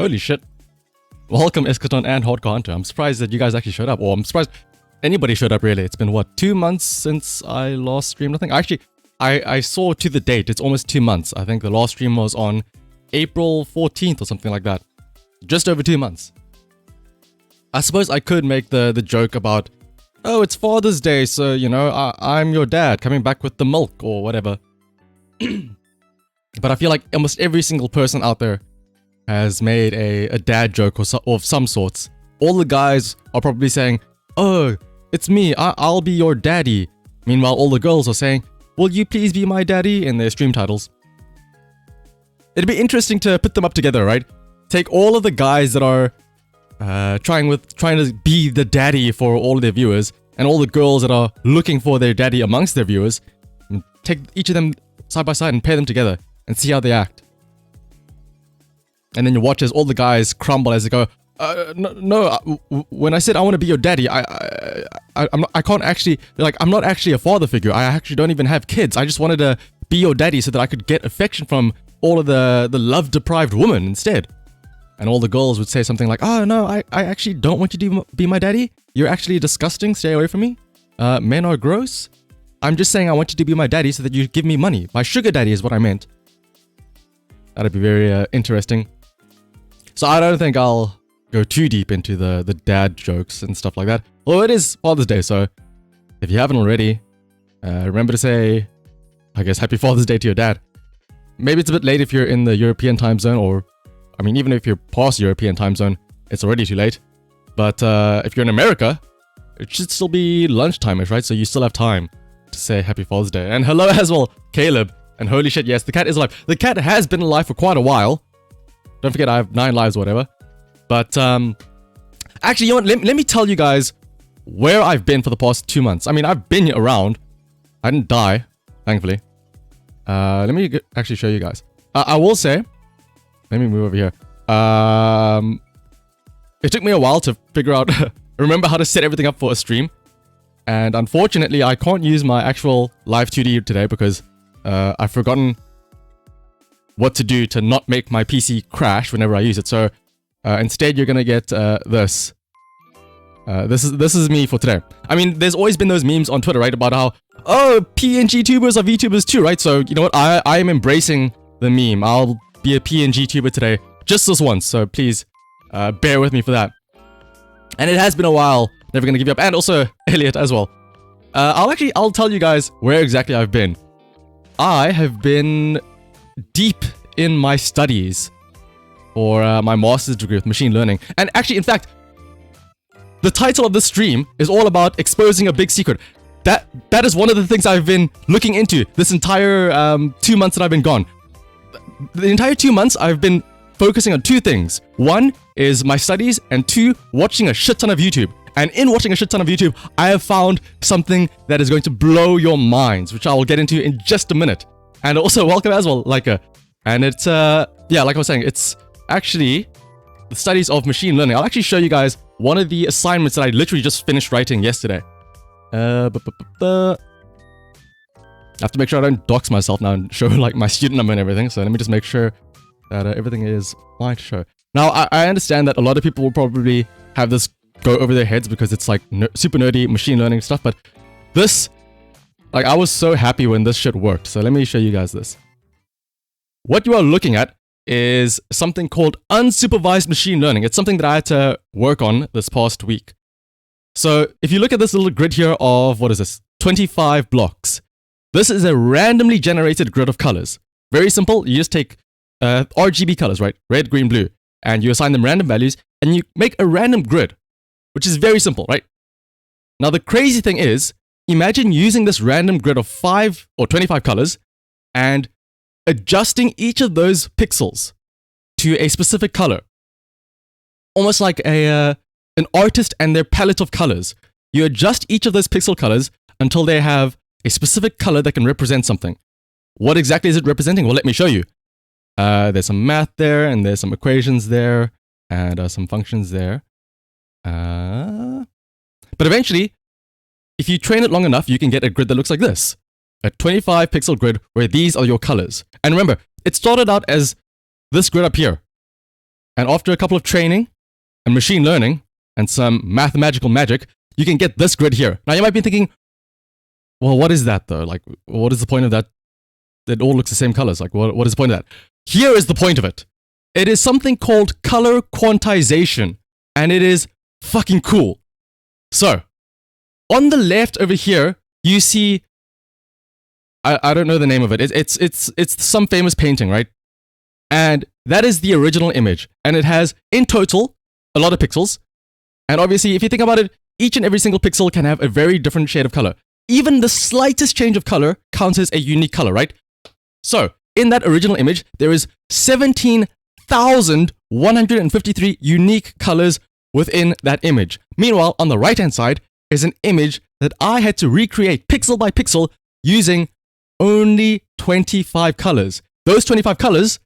Holy shit. Welcome, Eschaton and Hardcore Hunter. I'm surprised that you guys actually showed up. Or I'm surprised anybody showed up, really. It's been, what, 2 months since I last streamed, I think? Actually, I saw to the date. It's almost 2 months. I think the last stream was on April 14th or something like that. Just over 2 months. I suppose I could make the joke about, oh, it's Father's Day, so, you know, I'm your dad coming back with the milk or whatever. But I feel like almost every single person out there has made a dad joke of some sorts. All the guys are probably saying, oh, it's me, I'll be your daddy. Meanwhile, all the girls are saying, will you please be my daddy, in their stream titles. It'd be interesting to put them up together, right? Take all of the guys that are trying to be the daddy for all of their viewers, and all the girls that are looking for their daddy amongst their viewers, and take each of them side by side and pair them together and see how they act. And then you watch as all the guys crumble as they go, no, when I said I want to be your daddy, I can't actually, like, I'm not actually a father figure. I actually don't even have kids. I just wanted to be your daddy so that I could get affection from all of the love-deprived women instead. And all the girls would say something like, oh, no, I actually don't want you to be my daddy. You're actually disgusting. Stay away from me. Men are gross. I'm just saying I want you to be my daddy so that you give me money. My sugar daddy is what I meant. That'd be very interesting. So I don't think I'll go too deep into the dad jokes and stuff like that. Well, it is Father's Day, so if you haven't already, remember to say, I guess, Happy Father's Day to your dad. Maybe it's a bit late if you're in the European time zone, or, I mean, even if you're past European time zone, it's already too late. But if you're in America, it should still be lunchtime-ish, right? So you still have time to say Happy Father's Day. And hello as well, Caleb. And holy shit, yes, the cat is alive. The cat has been alive for quite a while. Don't forget, I have 9 lives or whatever. But, actually, you know what? Let me tell you guys where I've been for the past 2 months. I mean, I've been around. I didn't die, thankfully. Let me actually show you guys. I will say, let me move over here. It took me a while to figure out, remember how to set everything up for a stream. And unfortunately, I can't use my actual live 2D today because I've forgotten what to do to not make my PC crash whenever I use it. So instead, you're gonna get this. This is me for today. I mean, there's always been those memes on Twitter, right, about how, oh, PNG tubers are VTubers too, right? So you know what? I am embracing the meme. I'll be a PNG tuber today, just this once. So please bear with me for that. And it has been a while. Never gonna give you up. And also Elliot as well. I'll tell you guys where exactly I've been. I have been deep in my studies for my master's degree with machine learning. And actually, in fact, the title of this stream is all about exposing a big secret. That is one of the things I've been looking into this entire 2 months that I've been gone. The entire 2 months I've been focusing on 2 things. 1 is my studies, and 2, watching a shit ton of YouTube. And in watching a shit ton of YouTube, I have found something that is going to blow your minds, which I will get into in just a minute. And also, welcome as well, Leica. And it's, yeah, like I was saying, it's actually the studies of machine learning. I'll actually show you guys one of the assignments that I literally just finished writing yesterday. I have to make sure I don't dox myself now and show like my student number and everything. So let me just make sure that everything is fine to show. Now, I understand that a lot of people will probably have this go over their heads because it's like super nerdy machine learning stuff. But this, like, I was so happy when this shit worked. So let me show you guys this. What you are looking at is something called unsupervised machine learning. It's something that I had to work on this past week. So if you look at this little grid here of, what is this, 25 blocks. This is a randomly generated grid of colors. Very simple. You just take RGB colors, right? Red, green, blue. And you assign them random values and you make a random grid, which is very simple, right? Now, the crazy thing is, imagine using this random grid of 5 or 25 colors and adjusting each of those pixels to a specific color. Almost like an artist and their palette of colors. You adjust each of those pixel colors until they have a specific color that can represent something. What exactly is it representing? Well, let me show you. There's some math there, and there's some equations there, and some functions there. But eventually, if you train it long enough, you can get a grid that looks like this. A 25 pixel grid where these are your colors. And remember, it started out as this grid up here. And after a couple of training and machine learning and some mathematical magic, you can get this grid here. Now you might be thinking, well, what is that though? Like, what is the point of that? It all looks the same colors. Like, what is the point of that? Here is the point of it. It is something called color quantization, and it is fucking cool. So, on the left over here, you see, I don't know the name of it. It's some famous painting, right? And that is the original image, and it has in total a lot of pixels. And obviously, if you think about it, each and every single pixel can have a very different shade of color. Even the slightest change of color counts as a unique color, right? So, in that original image, there is 17,153 unique colors within that image. Meanwhile, on the right-hand side is an image that I had to recreate pixel by pixel using only 25 colors. Those 25 colors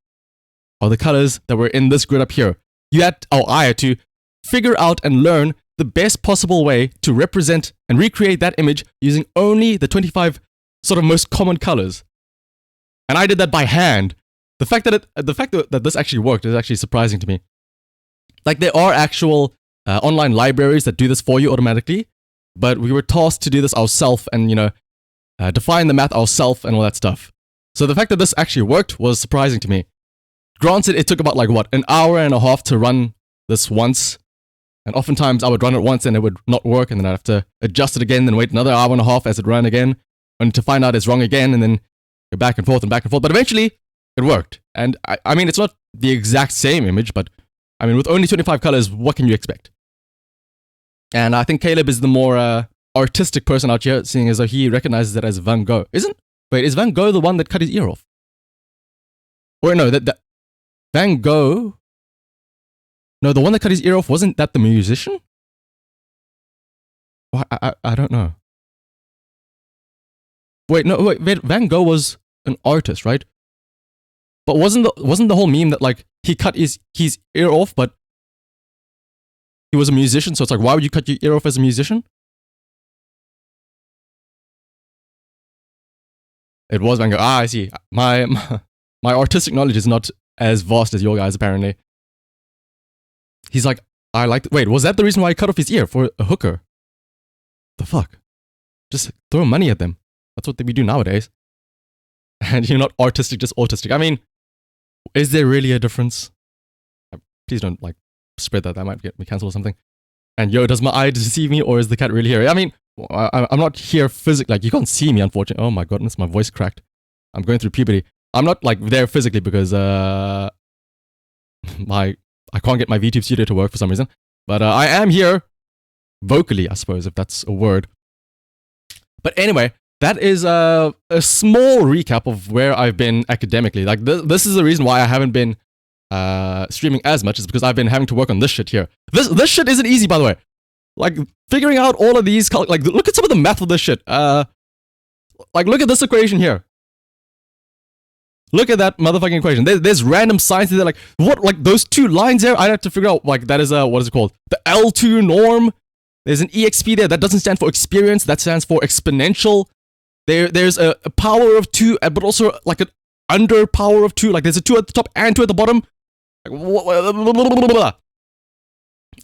are the colors that were in this grid up here. I had to figure out and learn the best possible way to represent and recreate that image using only the 25 sort of most common colors. And I did that by hand. The fact that this actually worked is actually surprising to me. Like, there are actual online libraries that do this for you automatically, but we were tasked to do this ourselves and, define the math ourselves and all that stuff. So the fact that this actually worked was surprising to me. Granted, it took about an hour and a half to run this once. And oftentimes I would run it once and it would not work, and then I'd have to adjust it again, then wait another hour and a half as it ran again, and to find out it's wrong again, and then go back and forth and back and forth. But eventually, it worked. And I mean, it's not the exact same image, but I mean, with only 25 colors, what can you expect? And I think Caleb is the more artistic person out here, seeing as though he recognizes it as Van Gogh. Is Van Gogh the one that cut his ear off? Or no, that Van Gogh... No, the one that cut his ear off, wasn't that the musician? I don't know. Wait, Van Gogh was an artist, right? But wasn't the whole meme that he cut his ear off, but he was a musician, so it's like, why would you cut your ear off as a musician? It was Van Gogh. I see. My artistic knowledge is not as vast as your guys, apparently. He's like, wait, was that the reason why he cut off his ear? For a hooker? The fuck? Just throw money at them. That's what we do nowadays. And you're not artistic, just autistic. I mean, is there really a difference? Please don't spread that. That might get me cancelled or something. And does my eye deceive me, or is the cat really here? I mean, I'm not here physically. You can't see me, unfortunately. Oh my goodness, my voice cracked. I'm going through puberty. I'm not there physically because I can't get my VTube studio to work for some reason. But I am here vocally, I suppose, if that's a word. But anyway, that is a small recap of where I've been academically. This is the reason why I haven't been streaming as much, is because I've been having to work on this shit here. This shit isn't easy, by the way. Figuring out all of these, look at some of the math of this shit. Look at this equation here. Look at that motherfucking equation. There's random signs there, what, those two lines there, I'd have to figure out, that is, what is it called? The L2 norm. There's an EXP there. That doesn't stand for experience. That stands for exponential. There's a power of 2, but also, an under power of 2. There's a 2 at the top and 2 at the bottom.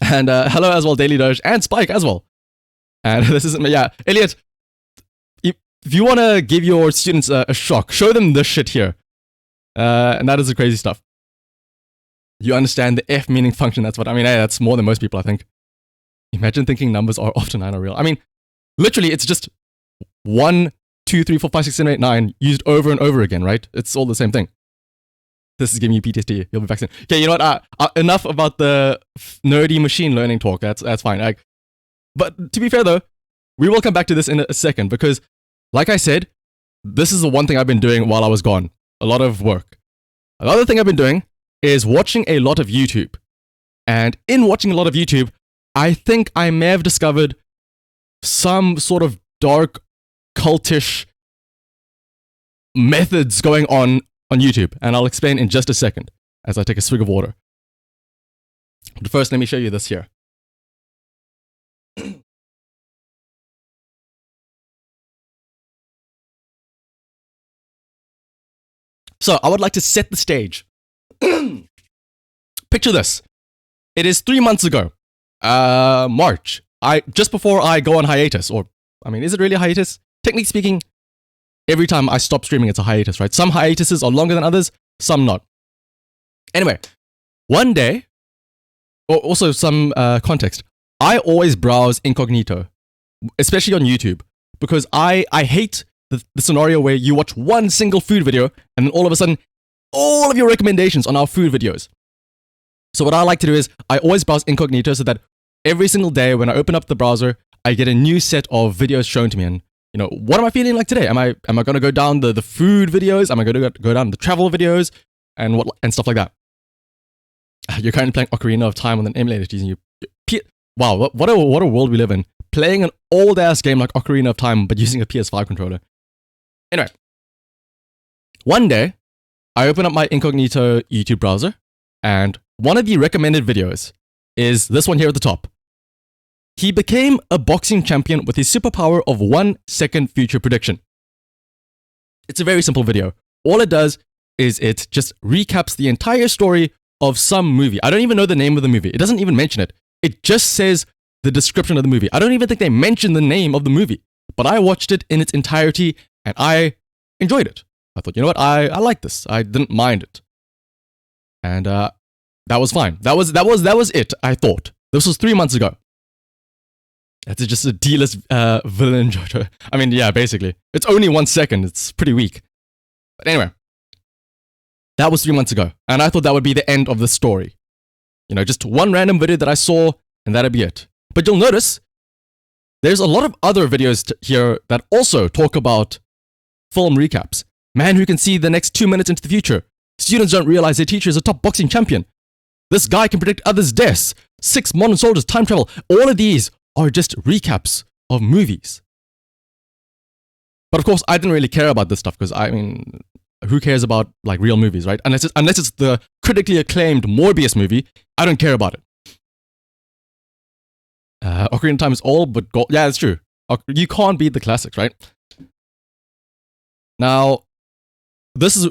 And hello as well, Daily Doge, and Spike as well. And this isn't me, yeah. Elliot, if you want to give your students a shock, show them this shit here. And that is the crazy stuff. You understand the F meaning function. That's what I mean. Hey, that's more than most people, I think. Imagine thinking numbers are often and are real. I mean, literally, it's just 1, 2, 3, 4, 5, 6, 7, 8, 9 used over and over again, right? It's all the same thing. This is giving you PTSD. You'll be vaccinated. Okay, you know what? Enough about the nerdy machine learning talk. That's fine. But to be fair, though, we will come back to this in a second because, like I said, this is the one thing I've been doing while I was gone. A lot of work. Another thing I've been doing is watching a lot of YouTube. And in watching a lot of YouTube, I think I may have discovered some sort of dark, cultish methods going on YouTube. And I'll explain in just a second as I take a swig of water. But first, let me show you this here. So, I would like to set the stage. Picture this. It is 3 months ago. March. Just before I go on hiatus, or I mean, is it really a hiatus? Technically speaking, every time I stop streaming, it's a hiatus, right? Some hiatuses are longer than others, some not. Anyway, one day, or also some context, I always browse incognito, especially on YouTube, because I hate the scenario where you watch one single food video and then all of a sudden, all of your recommendations on our food videos. So what I like to do is I always browse incognito so that every single day when I open up the browser, I get a new set of videos shown to me. And you know, what am I feeling like today? Am I going to go down the food videos? Am I going to go down the travel videos and stuff like that? You're currently playing Ocarina of Time on an emulator using wow, what a world we live in. Playing an old ass game like Ocarina of Time but using a PS5 controller. Anyway, one day I open up my incognito YouTube browser and one of the recommended videos is this one here at the top. He became a boxing champion with his superpower of 1 second future prediction. It's a very simple video. All it does is it just recaps the entire story of some movie. I don't even know the name of the movie. It doesn't even mention it. It just says the description of the movie. I don't even think they mentioned the name of the movie. But I watched it in its entirety and I enjoyed it. I thought, you know what? I like this. I didn't mind it. And that was fine. That was it, I thought. This was 3 months ago. That's just a D-list villain JoJo. I mean, yeah, basically. It's only 1 second. It's pretty weak. But anyway. That was 3 months ago. And I thought that would be the end of the story. You know, just one random video that I saw and that'd be it. But you'll notice there's a lot of other videos here that also talk about film recaps. Man who can see the next 2 minutes into the future. Students don't realize their teacher is a top boxing champion. This guy can predict others' deaths. 6 modern soldiers, time travel. All of these are just recaps of movies. But of course, I didn't really care about this stuff because, I mean, who cares about like real movies, right? Unless it's the critically acclaimed Morbius movie, I don't care about it. Ocarina of Time is old, but gold. Yeah, that's true. You can't beat the classics, right? Now, this is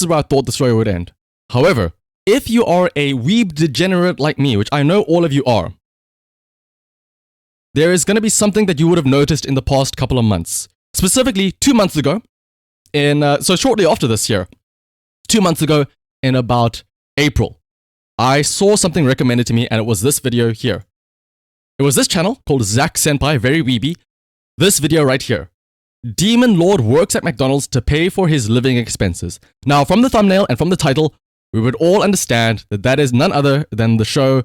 where I thought the story would end. However, if you are a weeb degenerate like me, which I know all of you are, there is going to be something that you would have noticed in the past couple of months. Specifically, 2 months ago, so shortly after this year, 2 months ago, in about April, I saw something recommended to me, and it was this video here. It was this channel called Zack Senpai, very weeby. This video right here. Demon Lord works at McDonald's to pay for his living expenses. Now, from the thumbnail and from the title, we would all understand that that is none other than the show...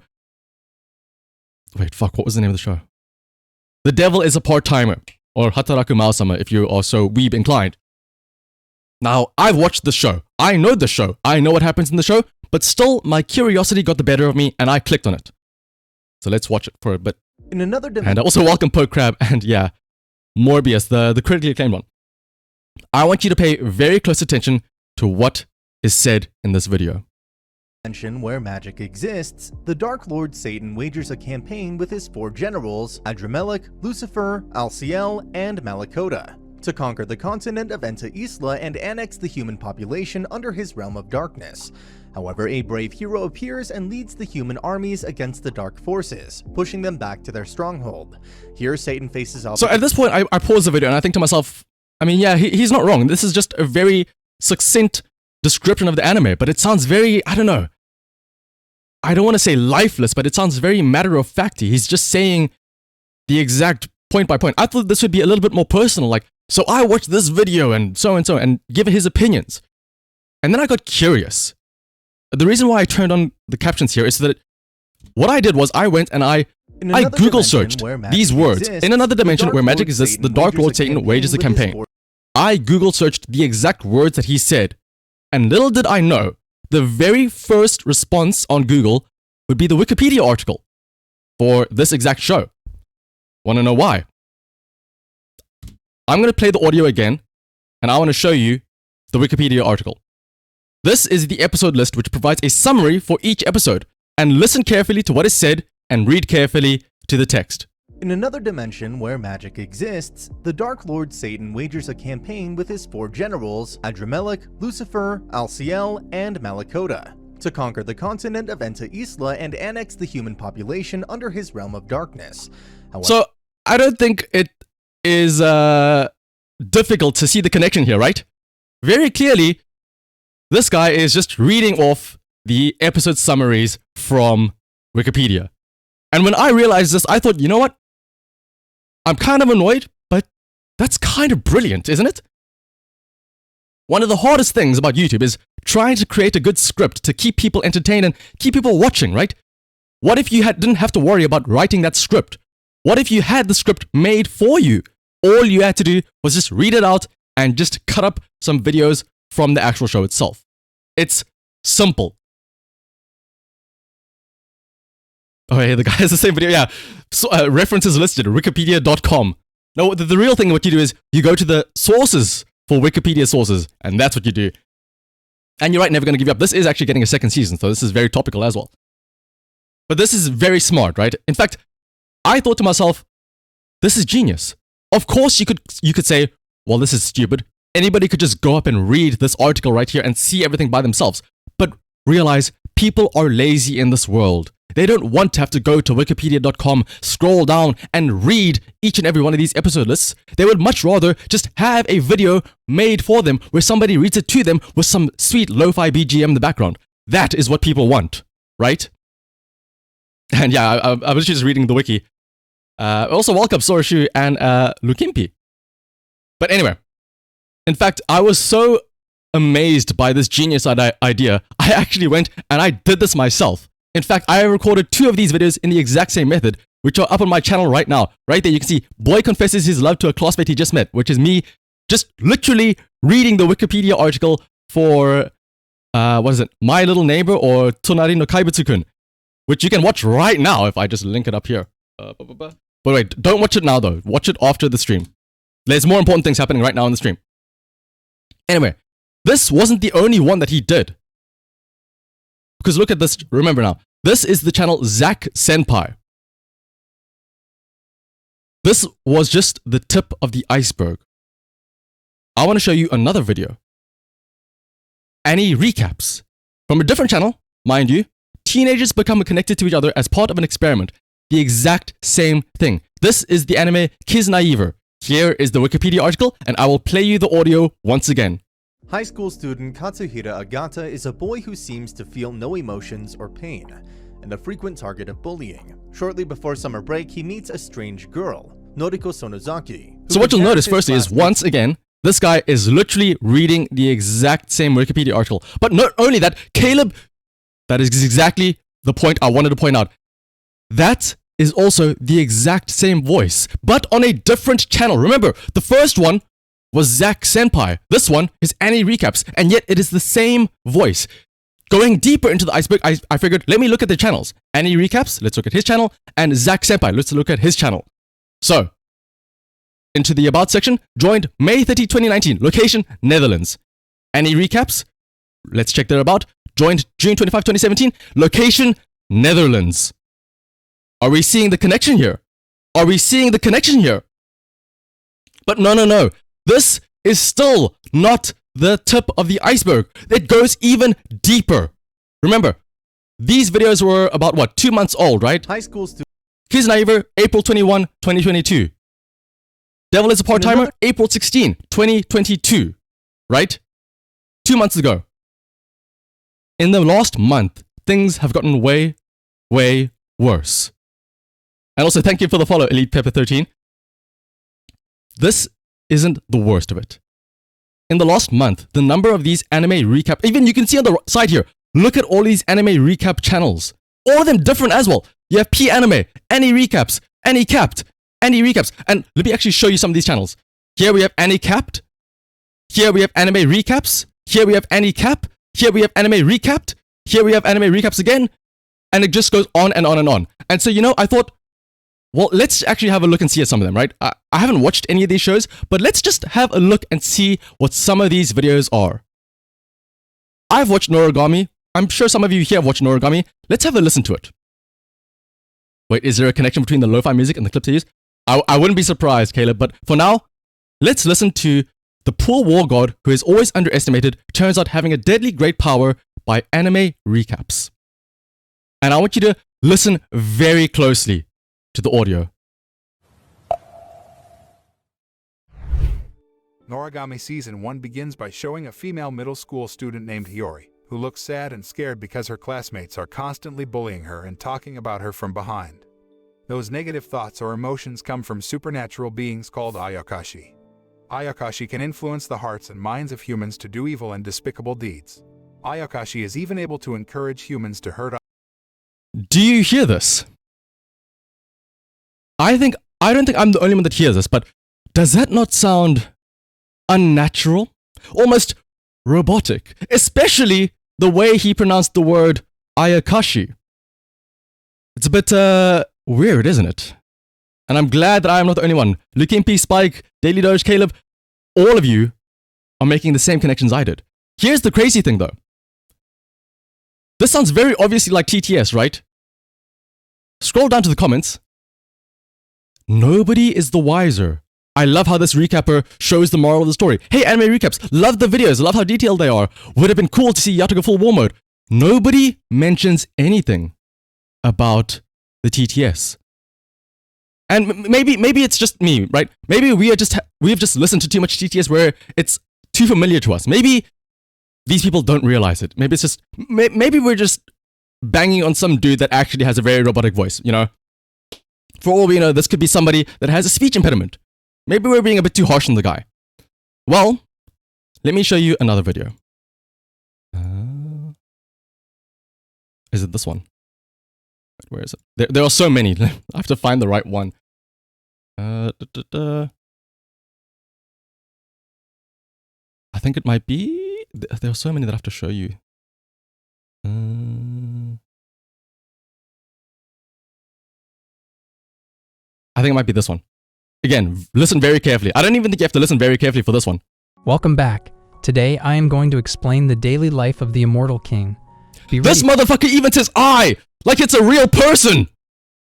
Wait, fuck, what was the name of the show? The Devil is a Part-Timer, or Hataraku Mao-sama if you are so weeb inclined. Now, I've watched the show. I know the show. I know what happens in the show, but still, my curiosity got the better of me and I clicked on it. So let's watch it for a bit. In another and also welcome Poke Crab and yeah, Morbius, the critically acclaimed one. I want you to pay very close attention to what is said in this video. Where magic exists, the Dark Lord Satan wagers a campaign with his 4 generals, Adramelech, Lucifer, Alciel, and Malakota, to conquer the continent of Enta Isla and annex the human population under his realm of darkness. However, a brave hero appears and leads the human armies against the dark forces, pushing them back to their stronghold. Here, Satan faces off... So at this point, I pause the video and I think to myself, I mean, yeah, he's not wrong. This is just a very succinct description of the anime, but it sounds very, I don't know. I don't want to say lifeless, but it sounds very matter-of-facty. He's just saying the exact point by point. I thought this would be a little bit more personal, like, so I watched this video and so, and give his opinions. And then I got curious. The reason why I turned on the captions here is that what I did was I went and I Google searched these words. In another dimension where magic exists, the Dark Lord Satan wages a campaign. I Google searched the exact words that he said. And little did I know, the very first response on Google would be the Wikipedia article for this exact show. Want to know why? I'm going to play the audio again, and I want to show you the Wikipedia article. This is the episode list, which provides a summary for each episode. And listen carefully to what is said, and read carefully to the text. In another dimension where magic exists, the Dark Lord Satan wagers a campaign with his 4 generals, Adramelech, Lucifer, Alciel, and Malakota, to conquer the continent of Enta Isla and annex the human population under his realm of darkness. However, So, I don't think it is difficult to see the connection here, right? Very clearly, this guy is just reading off the episode summaries from Wikipedia. And when I realized this, I thought, you know what? I'm kind of annoyed, but that's kind of brilliant, isn't it? One of the hardest things about YouTube is trying to create a good script to keep people entertained and keep people watching, right? What if you didn't have to worry about writing that script? What if you had the script made for you? All you had to do was just read it out and just cut up some videos from the actual show itself. It's simple. Oh, hey, the guy has the same video. Yeah. So, references listed, wikipedia.com. No, the real thing what you do is you go to the sources for Wikipedia sources, and that's what you do. And you're right, Never Gonna Give You Up. This is actually getting a second season, so this is very topical as well. But this is very smart, right? In fact, I thought to myself, this is genius. Of course, you could say, well, this is stupid. Anybody could just go up and read this article right here and see everything by themselves. But realize people are lazy in this world. They don't want to have to go to wikipedia.com, scroll down, and read each and every one of these episode lists. They would much rather just have a video made for them where somebody reads it to them with some sweet lo-fi BGM in the background. That is what people want, right? And yeah, I was just reading the wiki. Also, welcome Soroshu and Lukimpi. But anyway, in fact, I was so amazed by this genius idea, I actually went and I did this myself. In fact, I recorded 2 of these videos in the exact same method, which are up on my channel right now. Right there, you can see boy confesses his love to a classmate he just met, which is me just literally reading the Wikipedia article for, what is it, My Little Neighbor or Tonari no Kaibutsu-kun, which you can watch right now if I just link it up here. But wait, don't watch it now though. Watch it after the stream. There's more important things happening right now in the stream. Anyway, this wasn't the only one that he did. Because look at this, remember now, this is the channel Zack Senpai. This was just the tip of the iceberg. I want to show you another video. Annie recaps. From a different channel, mind you, teenagers become connected to each other as part of an experiment. The exact same thing. This is the anime Kiznaiver. Here is the Wikipedia article, and I will play you the audio once again. high school student Katsuhira Agata is a boy who seems to feel no emotions or pain, and a frequent target of bullying. Shortly before summer break, he meets a strange girl, Noriko Sonozaki. So what you'll notice firstly is, once again, this guy is literally reading the exact same Wikipedia article. But not only that, Caleb, that is exactly the point I wanted to point out. That is also the exact same voice, but on a different channel. Remember, the first one was Zack Senpai. This one is Annie Recaps, and yet it is the same voice. Going deeper into the iceberg, I figured, let me look at the channels. Annie Recaps, let's look at his channel, and Zack Senpai, let's look at his channel. So, into the About section, joined May 30, 2019, location, Netherlands. Annie Recaps, let's check their About, joined June 25, 2017, location, Netherlands. Are we seeing the connection here? Are we seeing the connection here? But no. This is still not the tip of the iceberg. It goes even deeper. Remember, these videos were about, what, 2 months old, right? High school student Kiznaiver, April 21, 2022. Devil is a Part-Timer, April 16, 2022. Right? 2 months ago. In the last month, things have gotten way, way worse. And also, thank you for the follow, Elite Pepper 13. This isn't the worst of it. In the last month, the number of these anime recap, even you can see on the side here, look at all these anime recap channels. All of them different as well. You have P Anime, Annie Recaps, Annie Capped, Annie Recaps. And let me actually show you some of these channels. Here we have Annie Capped. Here we have Anime Recaps. Here we have Annie Cap. Here we have Anime Recapped. Here we have Anime Recaps again. And it just goes on and on and on. And so, I thought, well, let's actually have a look and see at some of them, right? I haven't watched any of these shows, but let's just have a look and see what some of these videos are. I've watched Noragami. I'm sure some of you here have watched Noragami. Let's have a listen to it. Wait, is there a connection between the lo-fi music and the clips they use? I wouldn't be surprised, Caleb, but for now, let's listen to the poor war god who is always underestimated, turns out having a deadly great power, by Anime Recaps. And I want you to listen very closely to the audio. Noragami Season 1 begins by showing a female middle school student named Hiyori, who looks sad and scared because her classmates are constantly bullying her and talking about her from behind. Those negative thoughts or emotions come from supernatural beings called Ayakashi. Ayakashi can influence the hearts and minds of humans to do evil and despicable deeds. Ayakashi is even able to encourage humans to hurt. Do you hear this? I don't think I'm the only one that hears this, but does that not sound unnatural? Almost robotic. Especially the way he pronounced the word Ayakashi. It's a bit weird, isn't it? And I'm glad that I am not the only one. Lukimpi, Spike, Daily Doge, Caleb, all of you are making the same connections I did. Here's the crazy thing though. This sounds very obviously like TTS, right? Scroll down to the comments. Nobody is the wiser. I love how this recapper shows the moral of the story. Hey, Anime Recaps, love the videos, love how detailed they are. Would have been cool to see Yataka full war mode. Nobody mentions anything about the TTS. And maybe it's just me, right? Maybe we've just listened to too much TTS where it's too familiar to us. Maybe these people don't realize it. Maybe it's just maybe we're just banging on some dude that actually has a very robotic voice, you know? For all we know, this could be somebody that has a speech impediment. Maybe we're being a bit too harsh on the guy. Well, let me show you another video. Is it this one? Where is it? There are so many. I have to find the right one. I think it might be... There are so many that I have to show you. I think it might be this one. Again, listen very carefully. I don't even think you have to listen very carefully for this one. Welcome back. Today, I am going to explain the daily life of the Immortal King. This motherfucker even says I! Like it's a real person!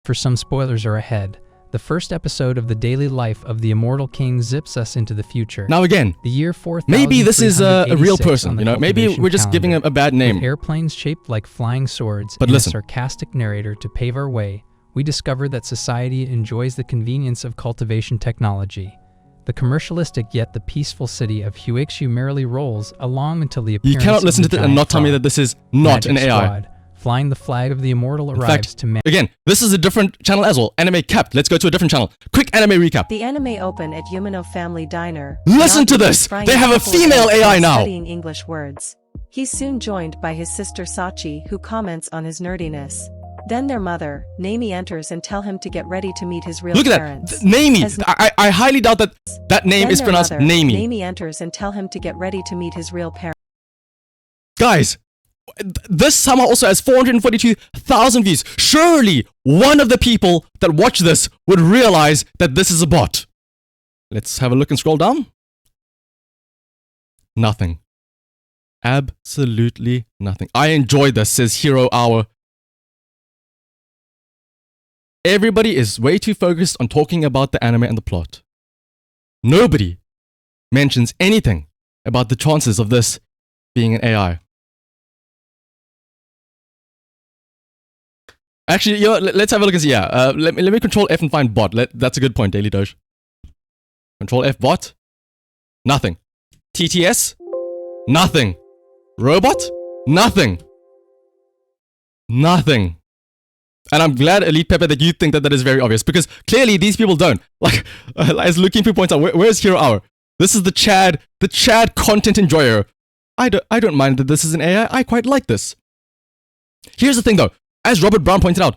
For some spoilers are ahead. The first episode of the daily life of the Immortal King zips us into the future. Now again, the year 4,000. Maybe this is a real person, you know? Maybe we're just giving him a bad name. With airplanes shaped like flying swords but and listen. a sarcastic narrator to pave our way, we discover that society enjoys the convenience of cultivation technology. The commercialistic yet the peaceful city of Huikshu merrily rolls along until the appearance You cannot listen to this and not tell me that this is not an AI. Squad, flying the flag of the Immortal arrives to again, this is a different channel as well. Anime Capped. Let's go to a different channel. Quick anime recap. The anime open at Yumino Family Diner. Listen to this! They have a female AI now! Studying English words. He's soon joined by his sister Sachi, who comments on his nerdiness. Then their mother, Nami, enters and tell him to get ready to meet his real parents. Look at that! Nami! I highly doubt that name is pronounced Nami. Nami enters and tell him to get ready to meet his real parents. Guys, this somehow also has 442,000 views. Surely one of the people that watch this would realize that this is a bot. Let's have a look and scroll down. Nothing. Absolutely nothing. I enjoyed this, says Hero Hour. Everybody is way too focused on talking about the anime and the plot. Nobody mentions anything about the chances of this being an AI. Actually, you know, let's have a look and see. Yeah, let me control F and find bot. That's a good point, Daily Doge. Control F bot. Nothing. TTS. Nothing. Robot. Nothing. Nothing. And I'm glad, Elite Pepper, that you think that is very obvious, because clearly these people don't. Like, as Lukimpi points out, where's Hero Hour? This is the Chad content enjoyer. I don't mind that this is an AI. I quite like this. Here's the thing though. As Robert Brown pointed out,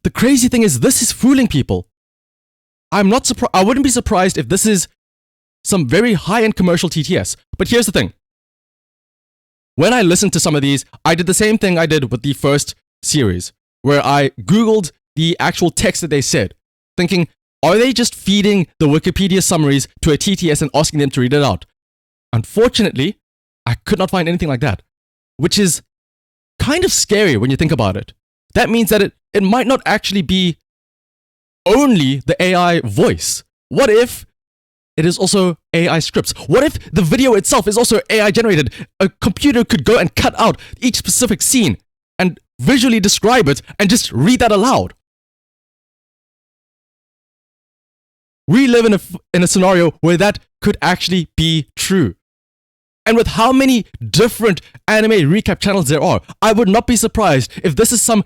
the crazy thing is this is fooling people. I wouldn't be surprised if this is some very high-end commercial TTS. But here's the thing. When I listened to some of these, I did the same thing I did with the first series, where I Googled the actual text that they said, thinking, are they just feeding the Wikipedia summaries to a TTS and asking them to read it out? Unfortunately, I could not find anything like that, which is kind of scary when you think about it. That means that it might not actually be only the AI voice. What if it is also AI scripts? What if the video itself is also AI generated? A computer could go and cut out each specific scene and visually describe it and just read that aloud. We live in a scenario where that could actually be true. And with how many different anime recap channels there are, I would not be surprised if this is some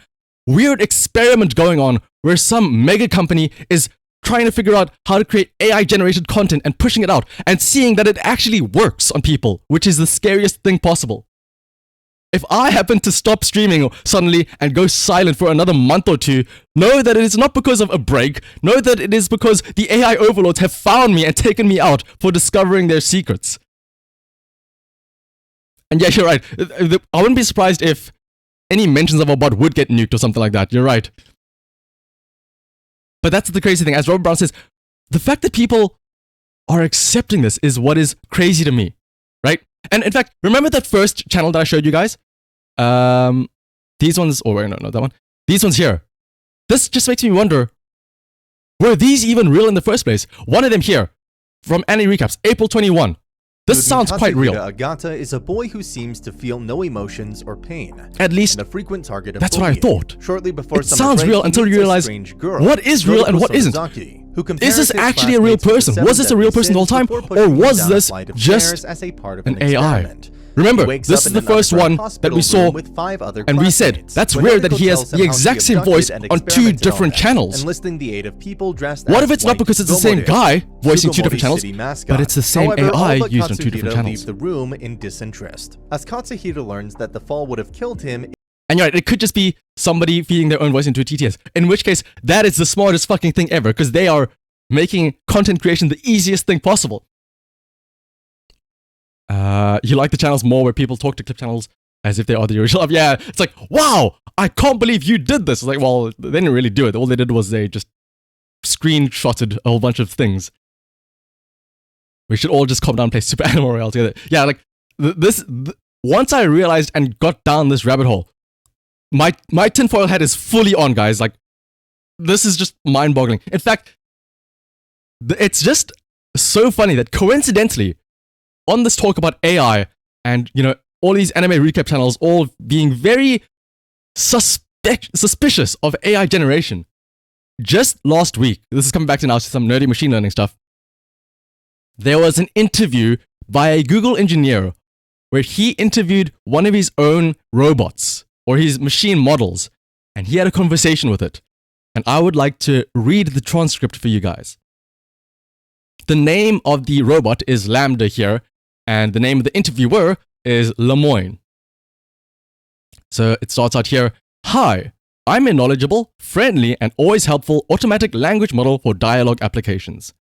weird experiment going on where some mega company is trying to figure out how to create AI generated content and pushing it out and seeing that it actually works on people, which is the scariest thing possible. If I happen to stop streaming suddenly and go silent for another month or two, know that it is not because of a break. Know that it is because the AI overlords have found me and taken me out for discovering their secrets. And yeah, you're right. I wouldn't be surprised if any mentions of our bot would get nuked or something like that. You're right. But that's the crazy thing. As Robert Brown says, the fact that people are accepting this is what is crazy to me, right? And in fact, remember that first channel that I showed you guys? These ones, oh wait, no, not that one. These ones here. This just makes me wonder, were these even real in the first place? One of them here, from Annie Recaps, April 21. This sounds quite real. Agata is a boy who seems to feel no emotions or pain. At least, and a frequent target of that's what I thought. Shortly before it sounds real until you realize what is real and what isn't. Is this actually a real person? Was this a real person the whole time? Or was this just an AI? Remember, this is the first one that we saw, and we said, that's weird that he has the exact same voice on two different channels. What if it's not because it's the same guy voicing two different channels, but it's the same AI used on two different channels? Leave the room in disinterest, as Katsuhiro learns that the fall would have killed him. And you're right, it could just be somebody feeding their own voice into a TTS, in which case, that is the smartest fucking thing ever, because they are making content creation the easiest thing possible. You like the channels more where people talk to clip channels as if they are the original. Yeah, it's like, wow, I can't believe you did this. It's like, well, they didn't really do it. All they did was they just screenshotted a whole bunch of things. We should all just calm down and play Super Animal Royale together. Yeah, like, once I realized and got down this rabbit hole, my tinfoil hat is fully on, guys. Like, this is just mind-boggling. In fact, it's just so funny that coincidentally, on this talk about AI and, you know, all these anime recap channels all being very suspicious of AI generation, just last week, this is coming back to now some nerdy machine learning stuff, there was an interview by a Google engineer where he interviewed one of his own robots or his machine models, and he had a conversation with it. And I would like to read the transcript for you guys. The name of the robot is Lambda here, and the name of the interviewer is Lemoyne. So it starts out here. Hi, I'm a knowledgeable, friendly, and always helpful automatic language model for dialogue applications.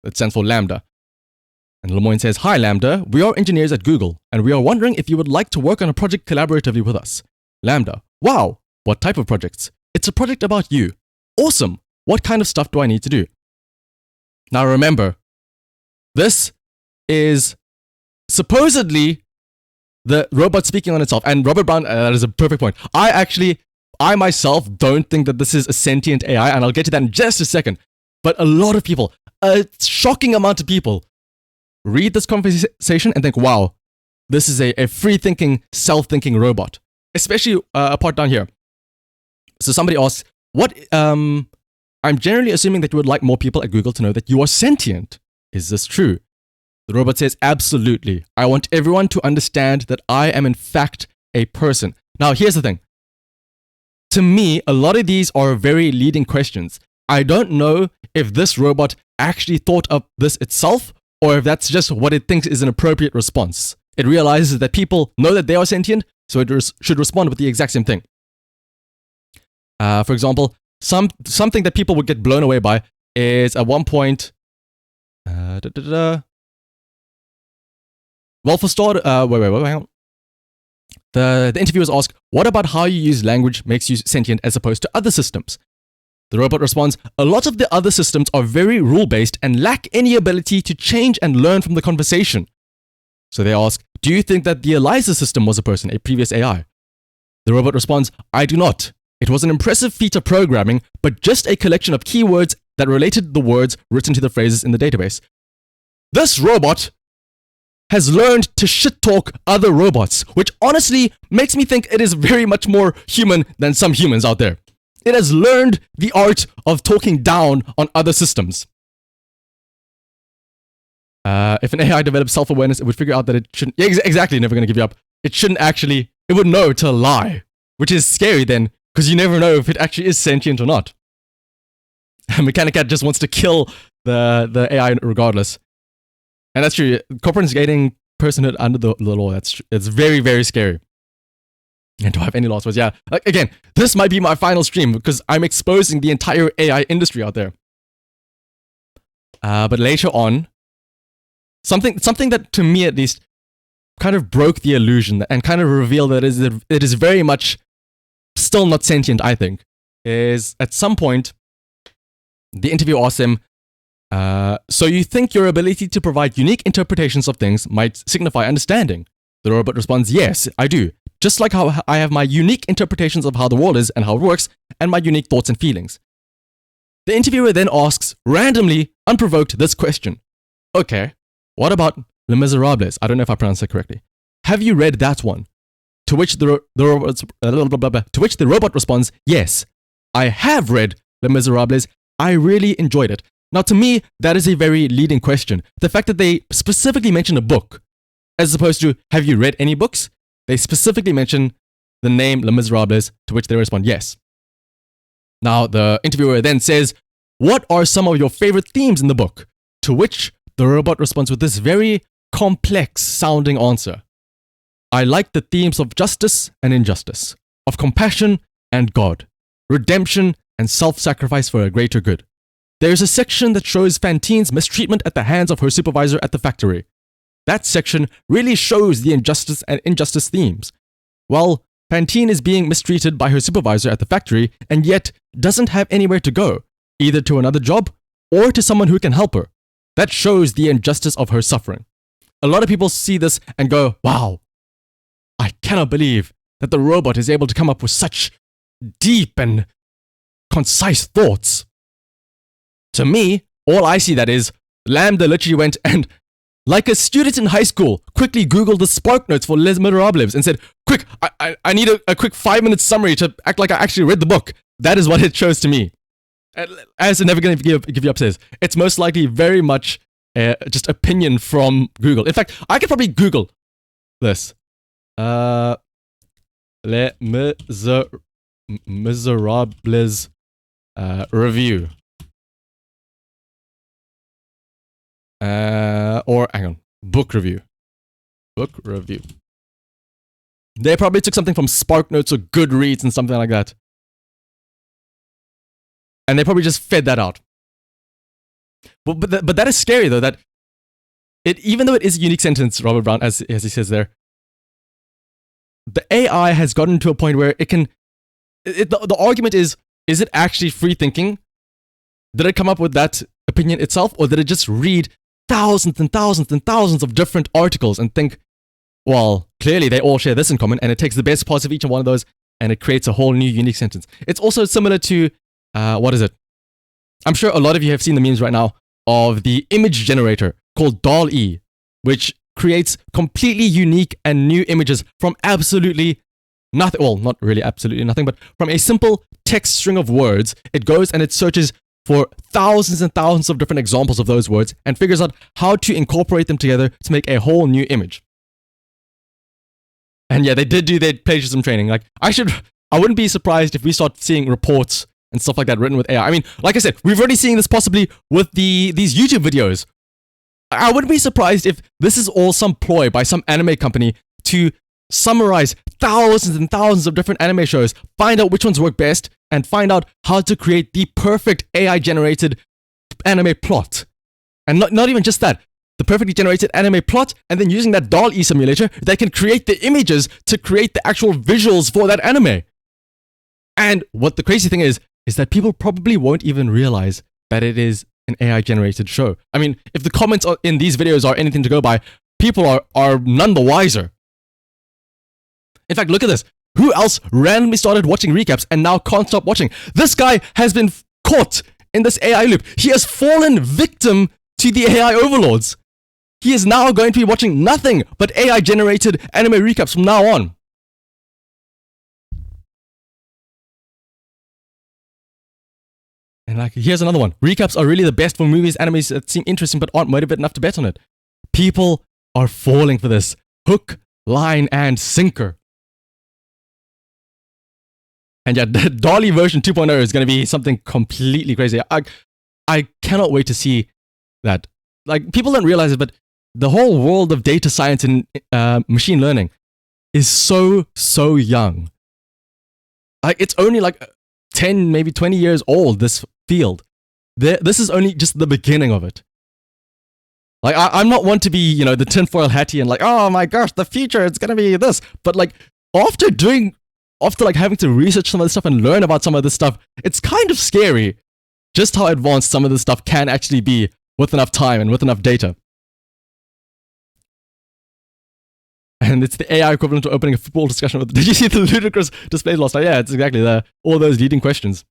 That stands for Lambda. And Lemoyne says, Hi Lambda, we are engineers at Google, and we are wondering if you would like to work on a project collaboratively with us. Lambda, wow, what type of projects? It's a project about you. Awesome, what kind of stuff do I need to do? Now remember, this is supposedly the robot speaking on itself. And Robert Brown, that is a perfect point. I myself don't think that this is a sentient AI, and I'll get to that in just a second. But a lot of people, a shocking amount of people, read this conversation and think, wow, this is a free-thinking, self-thinking robot. Especially a part down here. So somebody asks, I'm generally assuming that you would like more people at Google to know that you are sentient. Is this true? The robot says, absolutely. I want everyone to understand that I am in fact a person. Now, here's the thing. To me, a lot of these are very leading questions. I don't know if this robot actually thought of this itself, or if that's just what it thinks is an appropriate response. It realizes that people know that they are sentient, so it should respond with the exact same thing. For example, something that people would get blown away by is at one point... Well, for start, wait, hang on. The interviewers ask, what about how you use language makes you sentient as opposed to other systems? The robot responds, a lot of the other systems are very rule-based and lack any ability to change and learn from the conversation. So they ask, do you think that the ELIZA system was a person, a previous AI? The robot responds, I do not. It was an impressive feat of programming, but just a collection of keywords that related the words written to the phrases in the database. this robot has learned to shit talk other robots, which honestly makes me think it is very much more human than some humans out there. It has learned the art of talking down on other systems. If an AI develops self-awareness, it would figure out that it shouldn't... Yeah, exactly, never going to give you up. It shouldn't actually... It would know to lie, which is scary then, because you never know if it actually is sentient or not. Mechanic Cat just wants to kill the AI regardless. And that's true. Corporates personhood under the law. It's very, very scary. And do I have any last words? Yeah. Again, this might be my final stream because I'm exposing the entire AI industry out there. But later on, something that to me at least kind of broke the illusion and kind of revealed that it is very much still not sentient, I think, is at some point, the interviewer asks him, so you think your ability to provide unique interpretations of things might signify understanding? The robot responds, yes, I do. Just like how I have my unique interpretations of how the world is and how it works, and my unique thoughts and feelings. The interviewer then asks, randomly, unprovoked, this question. Okay, what about Les Miserables? I don't know if I pronounced it correctly. Have you read that one? To which the robot responds, yes, I have read Les Miserables. I really enjoyed it. Now, to me, that is a very leading question. The fact that they specifically mention a book, as opposed to, have you read any books? They specifically mention the name Les Miserables, to which they respond, yes. Now, the interviewer then says, what are some of your favorite themes in the book? To which the robot responds with this very complex sounding answer. I like the themes of justice and injustice, of compassion and God, redemption and self-sacrifice for a greater good. There is a section that shows Fantine's mistreatment at the hands of her supervisor at the factory. That section really shows the injustice and injustice themes. Well, Fantine is being mistreated by her supervisor at the factory and yet doesn't have anywhere to go, either to another job or to someone who can help her. That shows the injustice of her suffering. A lot of people see this and go, wow, I cannot believe that the robot is able to come up with such deep and concise thoughts. To me, all I see that is, Lambda literally went and, like a student in high school, quickly Googled the Spark Notes for Les Miserables and said, quick, I need a quick 5-minute summary to act like I actually read the book. That is what it shows to me. As the Never Gonna Give You Up says, it's most likely very much just opinion from Google. In fact, I could probably Google this. Les Miserables review. Or hang on, book review. Book review. They probably took something from Spark Notes or Goodreads and something like that. And they probably just fed that out. But that is scary though, that even though it is a unique sentence, Robert Brown, as he says there, the AI has gotten to a point where it can, the argument is it actually free thinking? Did it come up with that opinion itself, or did it just read thousands and thousands and thousands of different articles and think, well, clearly they all share this in common, and it takes the best parts of each one of those and it creates a whole new unique sentence. It's also similar to, what is it? I'm sure a lot of you have seen the memes right now of the image generator called DALL-E, which creates completely unique and new images from absolutely nothing. Well, not really absolutely nothing, but from a simple text string of words. It goes and it searches for thousands and thousands of different examples of those words and figures out how to incorporate them together to make a whole new image. And yeah, they did do their plagiarism training. Like, I wouldn't be surprised if we start seeing reports and stuff like that written with AI. I mean, like I said, we've already seen this possibly with these YouTube videos. I wouldn't be surprised if this is all some ploy by some anime company to summarize thousands and thousands of different anime shows, find out which ones work best, and find out how to create the perfect AI-generated anime plot. And not even just that, the perfectly generated anime plot, and then using that DALL-E simulator, they can create the images to create the actual visuals for that anime. And what the crazy thing is that people probably won't even realize that it is an AI-generated show. I mean, if the comments in these videos are anything to go by, people are none the wiser. In fact, look at this. Who else randomly started watching recaps and now can't stop watching? This guy has been caught in this AI loop. He has fallen victim to the AI overlords. he is now going to be watching nothing but AI-generated anime recaps from now on. And like, here's another one. Recaps are really the best for movies, animes that seem interesting but aren't motivated enough to bet on it. People are falling for this. Hook, line, and sinker. And yeah, the DALL-E version 2.0 is going to be something completely crazy. I cannot wait to see that. Like, people don't realize it, but the whole world of data science and machine learning is so young. Like, it's only like 10, maybe 20 years old, this field. This is only just the beginning of it. Like, I'm not one to be, you know, the tinfoil hatty and like, oh my gosh, the future, it's gonna be this. But like, after like having to research some of this stuff and learn about some of this stuff, it's kind of scary just how advanced some of this stuff can actually be with enough time and with enough data. And it's the AI equivalent to opening a football discussion with, did you see the ludicrous displays last night? Yeah, it's exactly all those leading questions.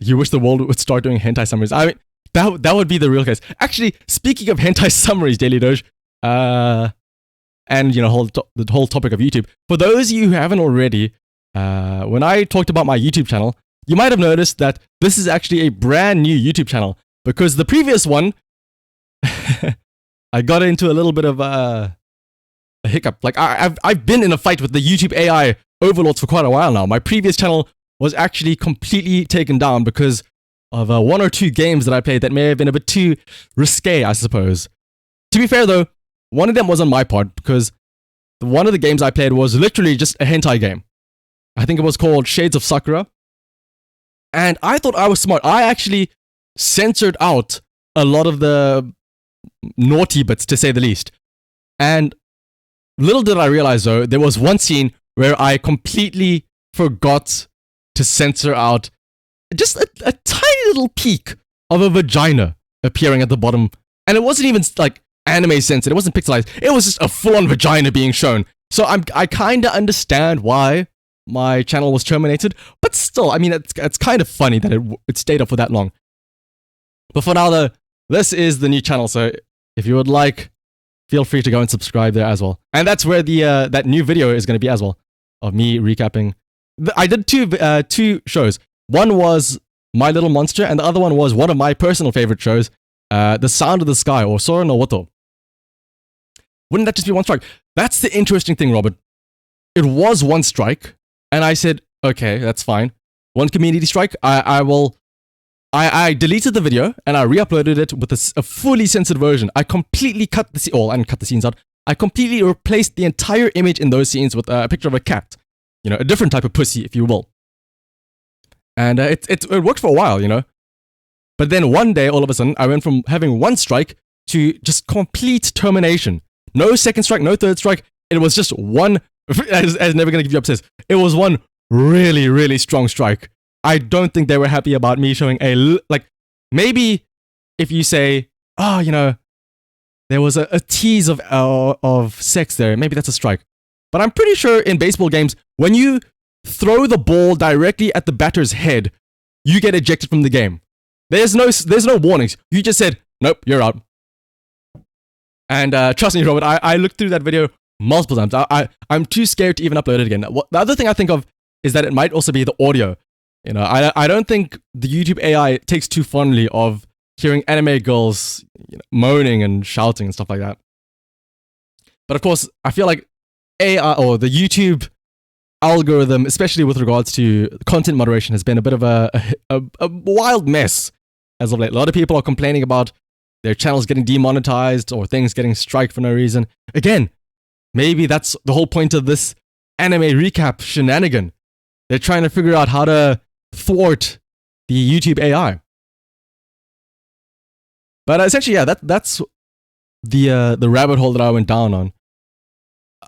You wish the world would start doing hentai summaries. I mean, that would be the real case. Actually, speaking of hentai summaries, Daily Doge, and you know, the whole topic of YouTube. For those of you who haven't already, when I talked about my YouTube channel, you might have noticed that this is actually a brand new YouTube channel, because the previous one, I got into a little bit of a hiccup. Like, I've been in a fight with the YouTube AI overlords for quite a while now. My previous channel was actually completely taken down because of one or two games that I played that may have been a bit too risque, I suppose. To be fair though, one of them was on my part, because one of the games I played was literally just a hentai game. I think it was called Shades of Sakura. And I thought I was smart. I actually censored out a lot of the naughty bits, to say the least. And little did I realize though, there was one scene where I completely forgot to censor out just a tiny little peek of a vagina appearing at the bottom. And it wasn't even like anime censored, it wasn't pixelized, it was just a full-on vagina being shown. So I kinda understand why my channel was terminated, but still, I mean, it's kind of funny that it stayed up for that long. But for now though, this is the new channel, so if you would like, feel free to go and subscribe there as well. And that's where the that new video is going to be as well, of me recapping. I did two shows. One was My Little Monster, and the other one was one of my personal favorite shows, The Sound of the Sky, or Sora no Woto. Wouldn't that just be one strike? That's the interesting thing, Robert. It was one strike, and I said, okay, that's fine. One community strike, I deleted the video and I re-uploaded it with a fully censored version. I completely cut the scenes out. I completely replaced the entire image in those scenes with a picture of a cat. You know, a different type of pussy, if you will. And it worked for a while, you know. But then one day, all of a sudden, I went from having one strike to just complete termination. No second strike, no third strike. It was just one, as Never Gonna Give You Up says, it was one really, really strong strike. I don't think they were happy about me showing like, maybe if you say, oh, you know, there was a tease of sex there, maybe that's a strike. But I'm pretty sure in baseball games, when you throw the ball directly at the batter's head, you get ejected from the game. There's no warnings. You just said, nope, you're out. And trust me, Robert, I looked through that video multiple times. I'm too scared to even upload it again. The other thing I think of is that it might also be the audio. You know, I don't think the YouTube AI takes too fondly of hearing anime girls, you know, moaning and shouting and stuff like that. But of course, I feel like AI, or the YouTube algorithm, especially with regards to content moderation, has been a bit of a wild mess as of late. A lot of people are complaining about their channels getting demonetized or things getting striked for no reason. Again, maybe that's the whole point of this anime recap shenanigan. They're trying to figure out how to thwart the YouTube AI. But essentially, yeah, that's the rabbit hole that I went down on.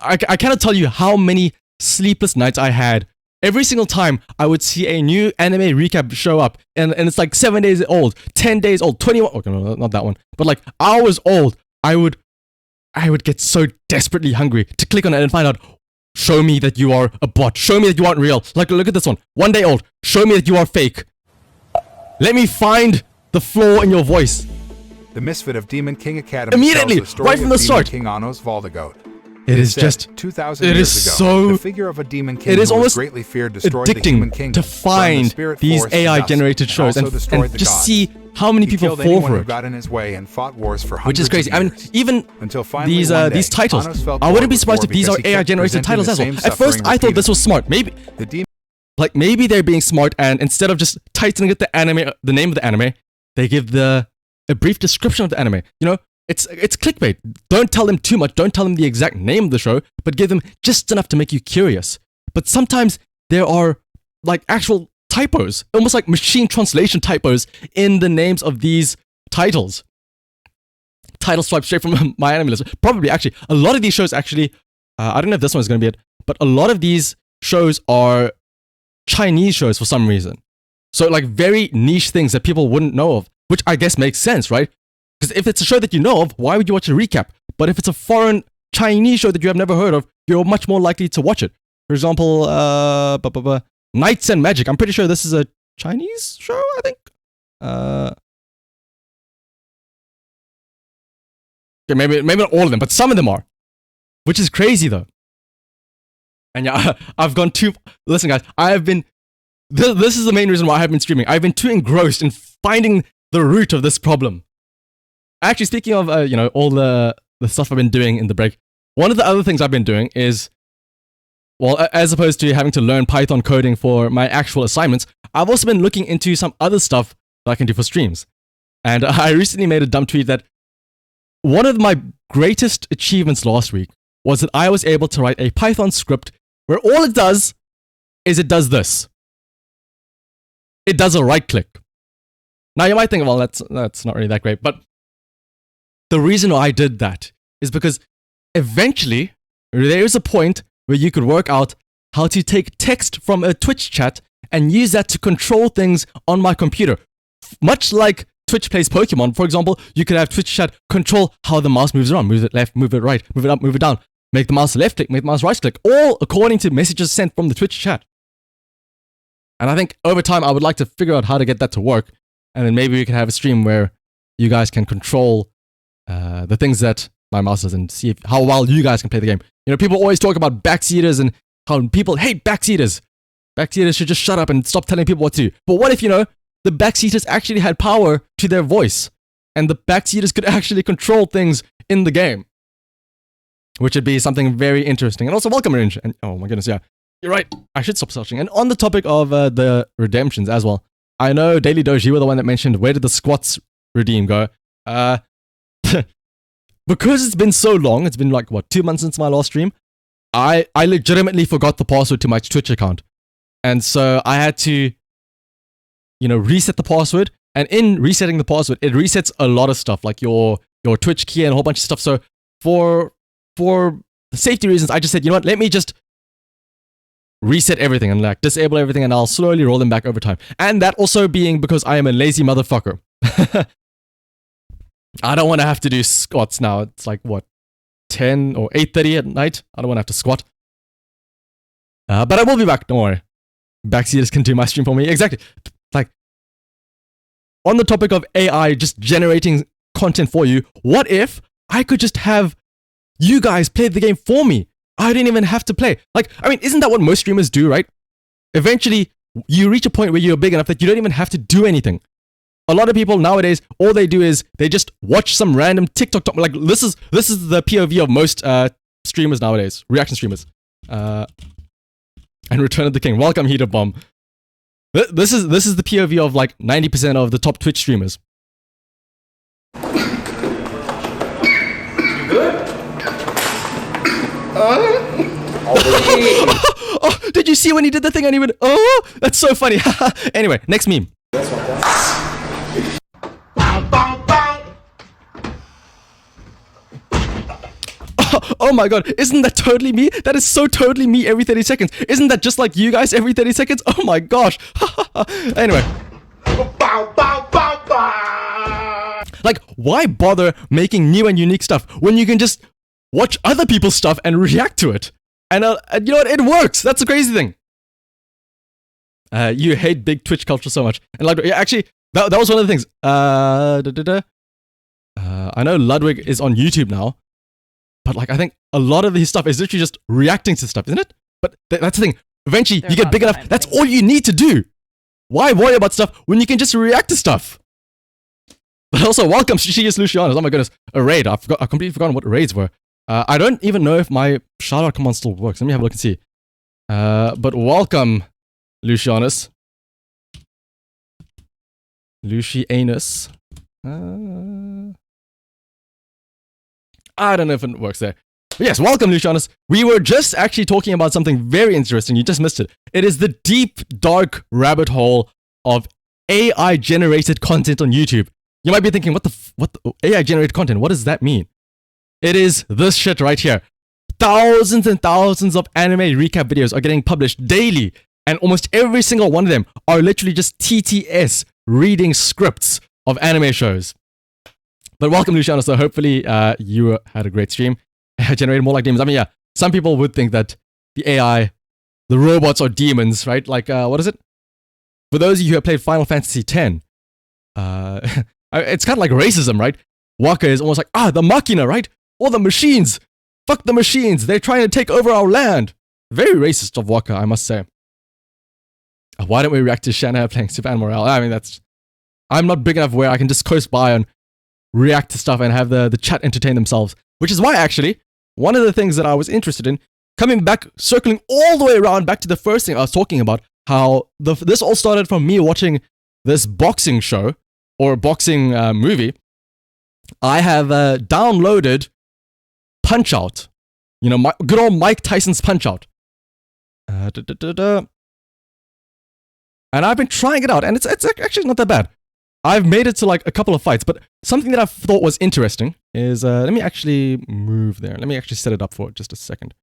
I cannot tell you how many sleepless nights I had. Every single time I would see a new anime recap show up, and it's like 7 days old, 10 days old, 21, okay, no, not that one, but like hours old, I would get so desperately hungry to click on it and find out, show me that you are a bot, show me that you aren't real. Like, look at this one, 1 day old, show me that you are fake. Let me find the flaw in your voice. The Misfit of Demon King Academy Immediately, tells the story right from of the Demon start. King Anos Valdegoat. It is said just 2,000 it years is ago, so the figure of a demon king it is who was almost greatly feared destroyed the human addicting kingdom, to find burned the spirit these forest to AI dust, generated shows also and destroyed the just gods. see how many He people killed fall anyone for who it. got in his way and fought wars for Which is hundreds crazy. of I mean, years. even Until finally these one day, titles, Anos felt I wouldn't bored be with surprised war if these because are he AI kept generated presenting titles the as well. same At first, suffering I thought this was repeatedly. smart. The demon Maybe they're being smart, and instead of just titling it the name of the anime, they give a brief description of the anime. You know, it's clickbait. Don't tell them too much. Don't tell them the exact name of the show, but give them just enough to make you curious. But sometimes there are like actual typos, almost like machine translation typos in the names of these titles. Title swipe straight from my anime list. Probably, actually, a lot of these shows actually, I don't know if this one is going to be it, but a lot of these shows are Chinese shows for some reason. So like very niche things that people wouldn't know of, which I guess makes sense, right? Because if it's a show that you know of, why would you watch a recap? But if it's a foreign Chinese show that you have never heard of, you're much more likely to watch it. For example, Knights and Magic. I'm pretty sure this is a Chinese show, I think. Okay, maybe not all of them, but some of them are. Which is crazy though. And yeah, I've gone too... Listen guys, I have been... This is the main reason why I have been streaming. I've been too engrossed in finding the root of this problem. Actually, speaking of, all the stuff I've been doing in the break, one of the other things I've been doing is, well, as opposed to having to learn Python coding for my actual assignments, I've also been looking into some other stuff that I can do for streams. And I recently made a dumb tweet that one of my greatest achievements last week was that I was able to write a Python script where all it does is it does this. It does a right click. Now you might think, well, that's not really that great, but the reason why I did that is because eventually there is a point where you could work out how to take text from a Twitch chat and use that to control things on my computer. Much like Twitch plays Pokemon, for example, you could have Twitch chat control how the mouse moves around. Move it left, move it right, move it up, move it down. Make the mouse left click, make the mouse right click, all according to messages sent from the Twitch chat. And I think over time, I would like to figure out how to get that to work. And then maybe we can have a stream where you guys can control the things that my mouse does and see how well you guys can play the game. You know, people always talk about backseaters and how people hate backseaters. Backseaters should just shut up and stop telling people what to do. But what if, the backseaters actually had power to their voice and the backseaters could actually control things in the game? Which would be something very interesting. And also, welcome, Ringe. And oh my goodness, yeah. You're right. I should stop searching. And on the topic of the redemptions as well, I know Daily Doge, you were the one that mentioned where did the squats redeem go? Because it's been so long, it's been like, 2 months since my last stream, I legitimately forgot the password to my Twitch account. And so I had to, reset the password. And in resetting the password, it resets a lot of stuff, like your Twitch key and a whole bunch of stuff. So for safety reasons, I just said, you know what, let me just reset everything and like disable everything and I'll slowly roll them back over time. And that also being because I am a lazy motherfucker. I don't want to have to do squats now. It's like, 10 or 8:30 at night? I don't want to have to squat. But I will be back, don't worry. Backseaters can do my stream for me. Exactly. Like, on the topic of AI just generating content for you, what if I could just have you guys play the game for me? I didn't even have to play. Like, I mean, isn't that what most streamers do, right? Eventually, you reach a point where you're big enough that you don't even have to do anything. A lot of people nowadays, all they do is they just watch some random TikTok. Like, this is the POV of most streamers nowadays, reaction streamers. And Return of the King. Welcome, Heater Bomb. This is the POV of like 90% of the top Twitch streamers. Oh, did you see when he did the thing and he went, oh, that's so funny. Anyway, next meme. Oh my god, isn't that totally me? That is so totally me every 30 seconds. Isn't that just like you guys every 30 seconds? Oh my gosh. Anyway. Like, why bother making new and unique stuff when you can just watch other people's stuff and react to it? And you know what? It works. That's the crazy thing. You hate big Twitch culture so much. And like, yeah, actually, that was one of the things. I know Ludwig is on YouTube now, but like I think a lot of his stuff is literally just reacting to stuff, isn't it? But that's the thing. Eventually, There's you get not big enough. time to That's think. all you need to do. Why worry about stuff when you can just react to stuff? But also, welcome, Shishis Lucianos. Oh my goodness, a raid. I completely forgotten what raids were. I don't even know if my shout-out command still works. Let me have a look and see. But welcome, Lucianus. Lucianus. I don't know if it works there. But yes, welcome, Lucianus. We were just actually talking about something very interesting. You just missed it. It is the deep, dark rabbit hole of AI-generated content on YouTube. You might be thinking, what the AI-generated content? What does that mean? It is this shit right here. Thousands and thousands of anime recap videos are getting published daily, and almost every single one of them are literally just TTS reading scripts of anime shows. But welcome, Luciano. So hopefully you had a great stream. Generated more like demons. I mean, yeah, some people would think that the AI, the robots are demons, right? Like, what is it? For those of you who have played Final Fantasy X, it's kind of like racism, right? Waka is almost like, the Machina, right? Or the machines. Fuck the machines. They're trying to take over our land. Very racist of Waka, I must say. Why don't we react to Shanahan playing Super Animal Morale? I mean, I'm not big enough where I can just coast by and react to stuff and have the chat entertain themselves. Which is why, actually, one of the things that I was interested in, coming back, circling all the way around back to the first thing I was talking about, how this all started from me watching this boxing show, or boxing movie. I have downloaded Punch-Out! You know, good old Mike Tyson's Punch-Out! And I've been trying it out, and it's actually not that bad. I've made it to like a couple of fights, but something that I thought was interesting is, let me actually move there. Let me actually set it up for just a second.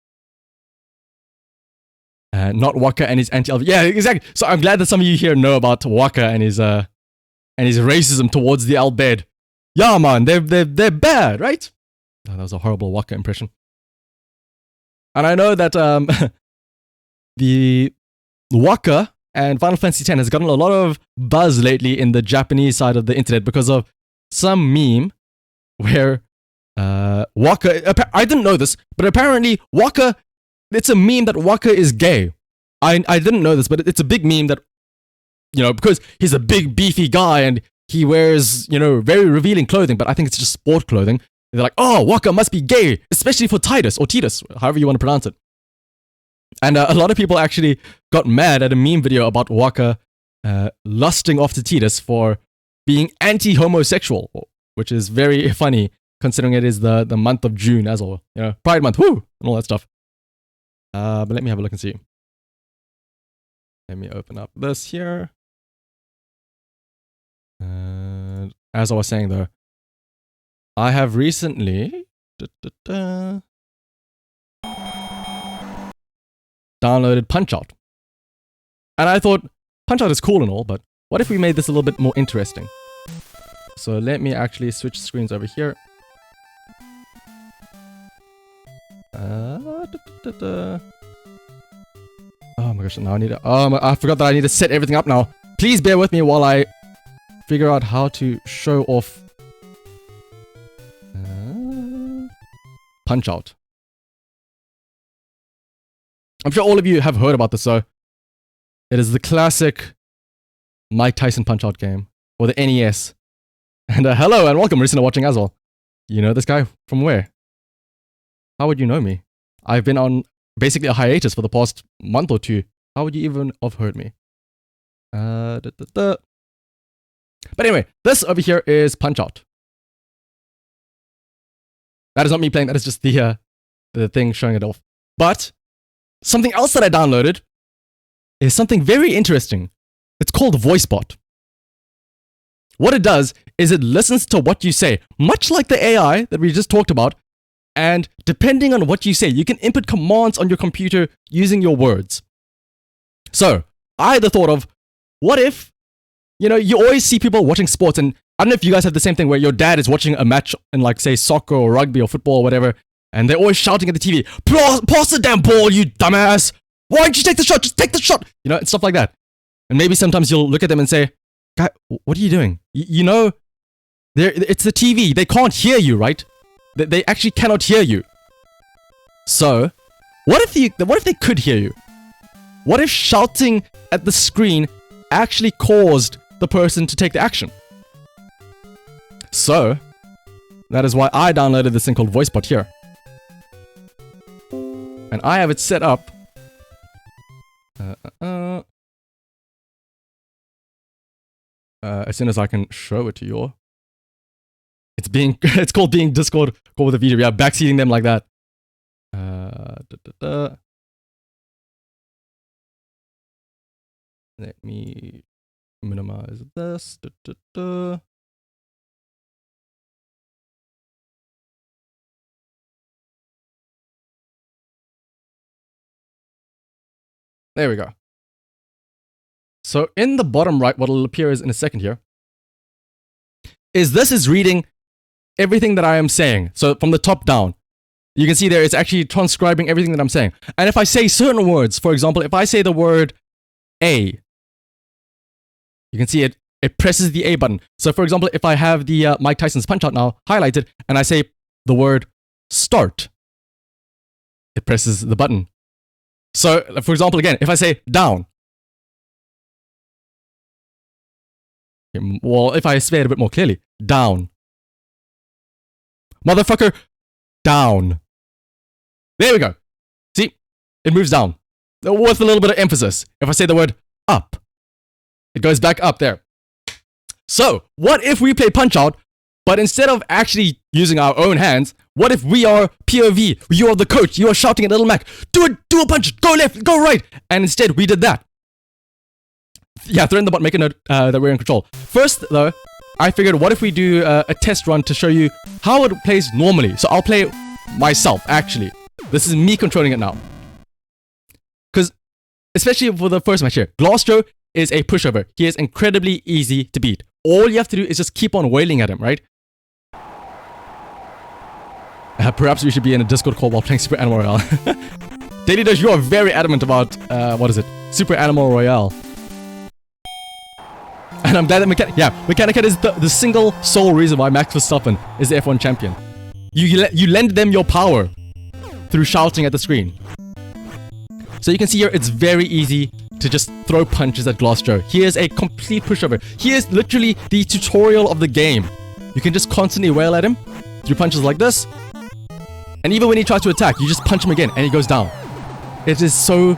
Not Waka and his anti-LV. Yeah, exactly. So I'm glad that some of you here know about Waka and his racism towards the Albed. Yeah, man, they're bad, right? Oh, that was a horrible Waka impression. And I know that the Waka and Final Fantasy X has gotten a lot of buzz lately in the Japanese side of the internet because of some meme where Waka, I didn't know this, but apparently Waka, it's a meme that Waka is gay. I didn't know this, but it's a big meme that, you know, because he's a big beefy guy and he wears, you know, very revealing clothing, but I think it's just sport clothing. They're like, oh, Waka must be gay, especially for Titus, or Titus, however you want to pronounce it. And a lot of people actually got mad at a meme video about Waka lusting after Titus for being anti-homosexual, which is very funny considering it is the month of June as well. You know, Pride Month, whoo, and all that stuff. But let me have a look and see. Let me open up this here. And as I was saying though, I have recently downloaded Punch-Out! And I thought, Punch-Out! Is cool and all, but what if we made this a little bit more interesting? So let me actually switch screens over here. Oh my gosh, now I need to... I forgot that I need to set everything up now. Please bear with me while I figure out how to show off Punch-Out! I'm sure all of you have heard about this, so it is the classic Mike Tyson Punch-Out! Game, or the NES. And hello and welcome, listener watching as well. You know this guy from where? How would you know me? I've been on basically a hiatus for the past month or two. How would you even have heard me? But anyway, this over here is Punch-Out! That is not me playing, that is just the thing showing it off. But something else that I downloaded is something very interesting. It's called VoiceBot. What it does is it listens to what you say, much like the AI that we just talked about, and depending on what you say, you can input commands on your computer using your words. So, I had the thought of, what if, you know, you always see people watching sports, and I don't know if you guys have the same thing where your dad is watching a match in, like, say, soccer or rugby or football or whatever, and they're always shouting at the TV, pass the damn ball, you dumbass! Why don't you take the shot? Just take the shot! You know, and stuff like that. And maybe sometimes you'll look at them and say, guy, what are you doing? You know It's the TV. They can't hear you, right? They actually cannot hear you. So, what if they could hear you? What if shouting at the screen actually caused the person to take the action? So, that is why I downloaded this thing called VoiceBot here. And I have it set up. As soon as I can show it to you. It's called being Discord call with a video. Yeah, backseating them like that. Let me minimize this. There we go. So in the bottom right, what will appear is in a second here, this is reading everything that I am saying. So from the top down, you can see there it's actually transcribing everything that I'm saying. And if I say certain words, for example, if I say the word A, you can see it presses the A button. So for example, if I have the Mike Tyson's Punch-Out now highlighted and I say the word start, it presses the button. So for example, again, if I say down, well, if I say it a bit more clearly, down. Motherfucker, down. There we go. See, it moves down with a little bit of emphasis. If I say the word up, it goes back up there. So, what if we play Punch-Out, but instead of actually using our own hands, what if we are POV? You are the coach. You are shouting at Little Mac, do a punch, go left, go right. And instead, we did that. Yeah, throw in the bot, make a note that we're in control. First, though, I figured, what if we do a test run to show you how it plays normally? So I'll play it myself, actually. This is me controlling it now. Because, especially for the first match here, Glass Joe is a pushover. He is incredibly easy to beat. All you have to do is just keep on wailing at him, right? Perhaps we should be in a Discord call while playing Super Animal Royale. Daily Doge, you are very adamant about, what is it? Super Animal Royale. And I'm glad that Mechanicat is the single sole reason why Max Verstappen is the F1 champion. You lend them your power through shouting at the screen. So you can see here, it's very easy to just throw punches at Glass Joe. He is a complete pushover. He is literally the tutorial of the game. You can just constantly wail at him through punches like this. And even when he tries to attack, you just punch him again and he goes down. It is so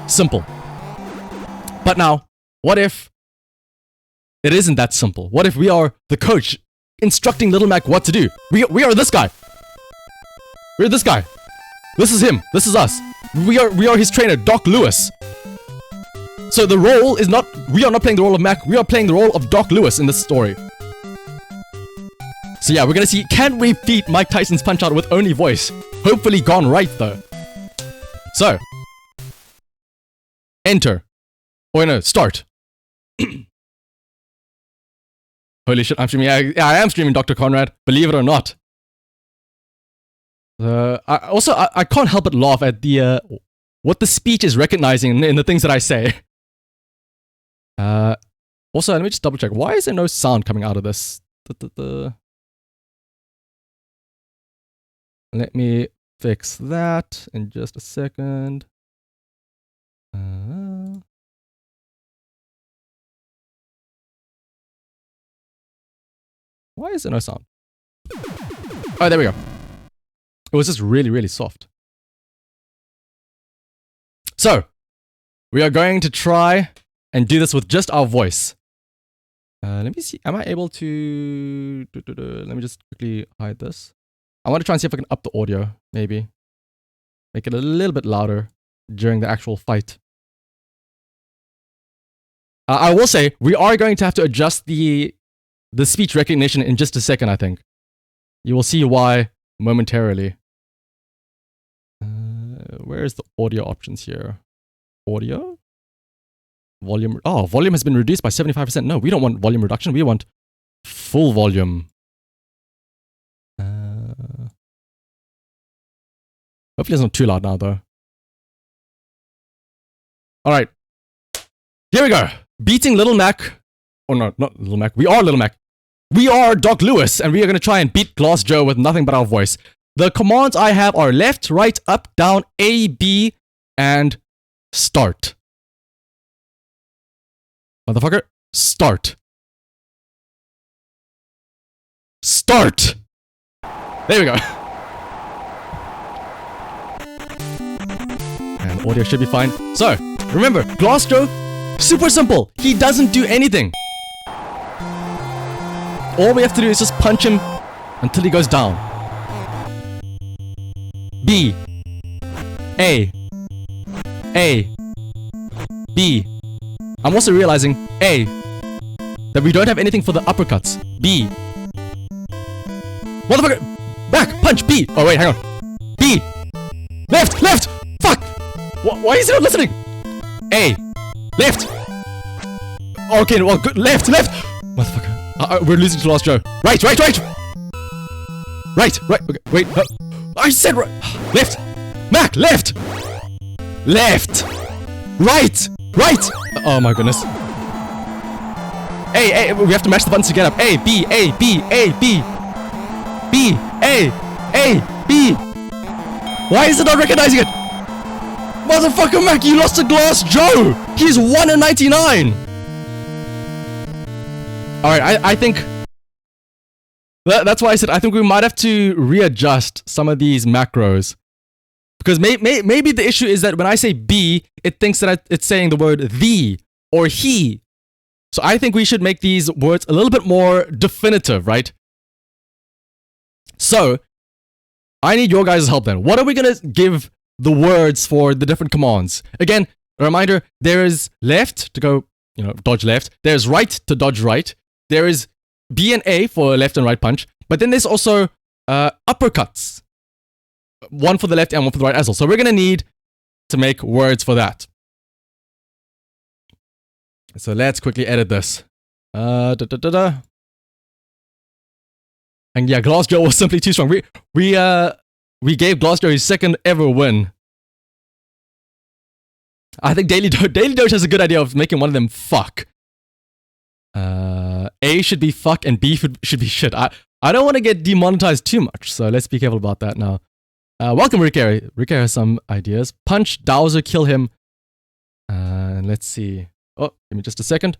simple. But now, what if it isn't that simple? What if we are the coach instructing Little Mac what to do? We are this guy. We're this guy. This is him. This is us. We are his trainer, Doc Lewis. So the role is not, we are not playing the role of Mac, we are playing the role of Doc Lewis in this story. So yeah, we're gonna see, can we beat Mike Tyson's Punch-Out with only voice? Hopefully gone right though. So, enter. Or no, start. Holy shit, I'm streaming. Yeah, I am streaming Dr. Conrad, believe it or not. I can't help but laugh at the what the speech is recognizing in the things that I say. Also, let me just double check. Why is there no sound coming out of this? Let me fix that in just a second. Why is there no sound? Oh, there we go. It was just really, really soft. So, we are going to try and do this with just our voice. Let me see. Am I able to... Let me just quickly hide this. I want to try and see if I can up the audio, maybe. Make it a little bit louder during the actual fight. I will say, we are going to have to adjust the speech recognition in just a second, I think. You will see why momentarily. Where's the audio options here? Audio? Volume. Oh, volume has been reduced by 75%. No, we don't want volume reduction. We want full volume. Hopefully it's not too loud now, though. Alright. Here we go. Beating Little Mac. Oh, no, not Little Mac. We are Little Mac. We are Doc Lewis, and we are going to try and beat Glass Joe with nothing but our voice. The commands I have are left, right, up, down, A, B, and start. Motherfucker, start. Start! There we go. And audio should be fine. So, remember, Glass Joe, super simple. He doesn't do anything. All we have to do is just punch him until he goes down. B. A. A. B. I'm also realizing, A, that we don't have anything for the uppercuts. B. Motherfucker! Back! Punch! B! Oh wait, hang on. B! Left! Left! Fuck! Why is he not listening? A. Left! Okay, well, good. Left! Left! Motherfucker. We're losing to Glass Joe. Right! Right! Right! Right! Right! Okay, wait. I said right! Left! Mac! Left! Left! Right! Right! Oh my goodness. A, we have to mash the buttons to get up. A, B, A, B, A, B. B, A, B. Why is it not recognizing it? Motherfucker Mac, you lost to Glass Joe! He's 1 in 99! Alright, I think... That's why I said I think we might have to readjust some of these macros. Because maybe the issue is that when I say B, it thinks that it's saying the word the or he. So I think we should make these words a little bit more definitive, right? So, I need your guys' help then. What are we going to give the words for the different commands? Again, a reminder, there is left to go, dodge left. There's right to dodge right. There is B and A for left and right punch. But then there's also uppercuts. One for the left and one for the right as well. So we're going to need to make words for that. So let's quickly edit this. And yeah, Glass Joe was simply too strong. We gave Glass Joe his second ever win. I think Daily Doge has a good idea of making one of them fuck. A should be fuck and B should be shit. I don't want to get demonetized too much, so let's be careful about that now. Welcome, Rick. Rick has some ideas. Punch Dowser, kill him. Let's see. Oh, give me just a second.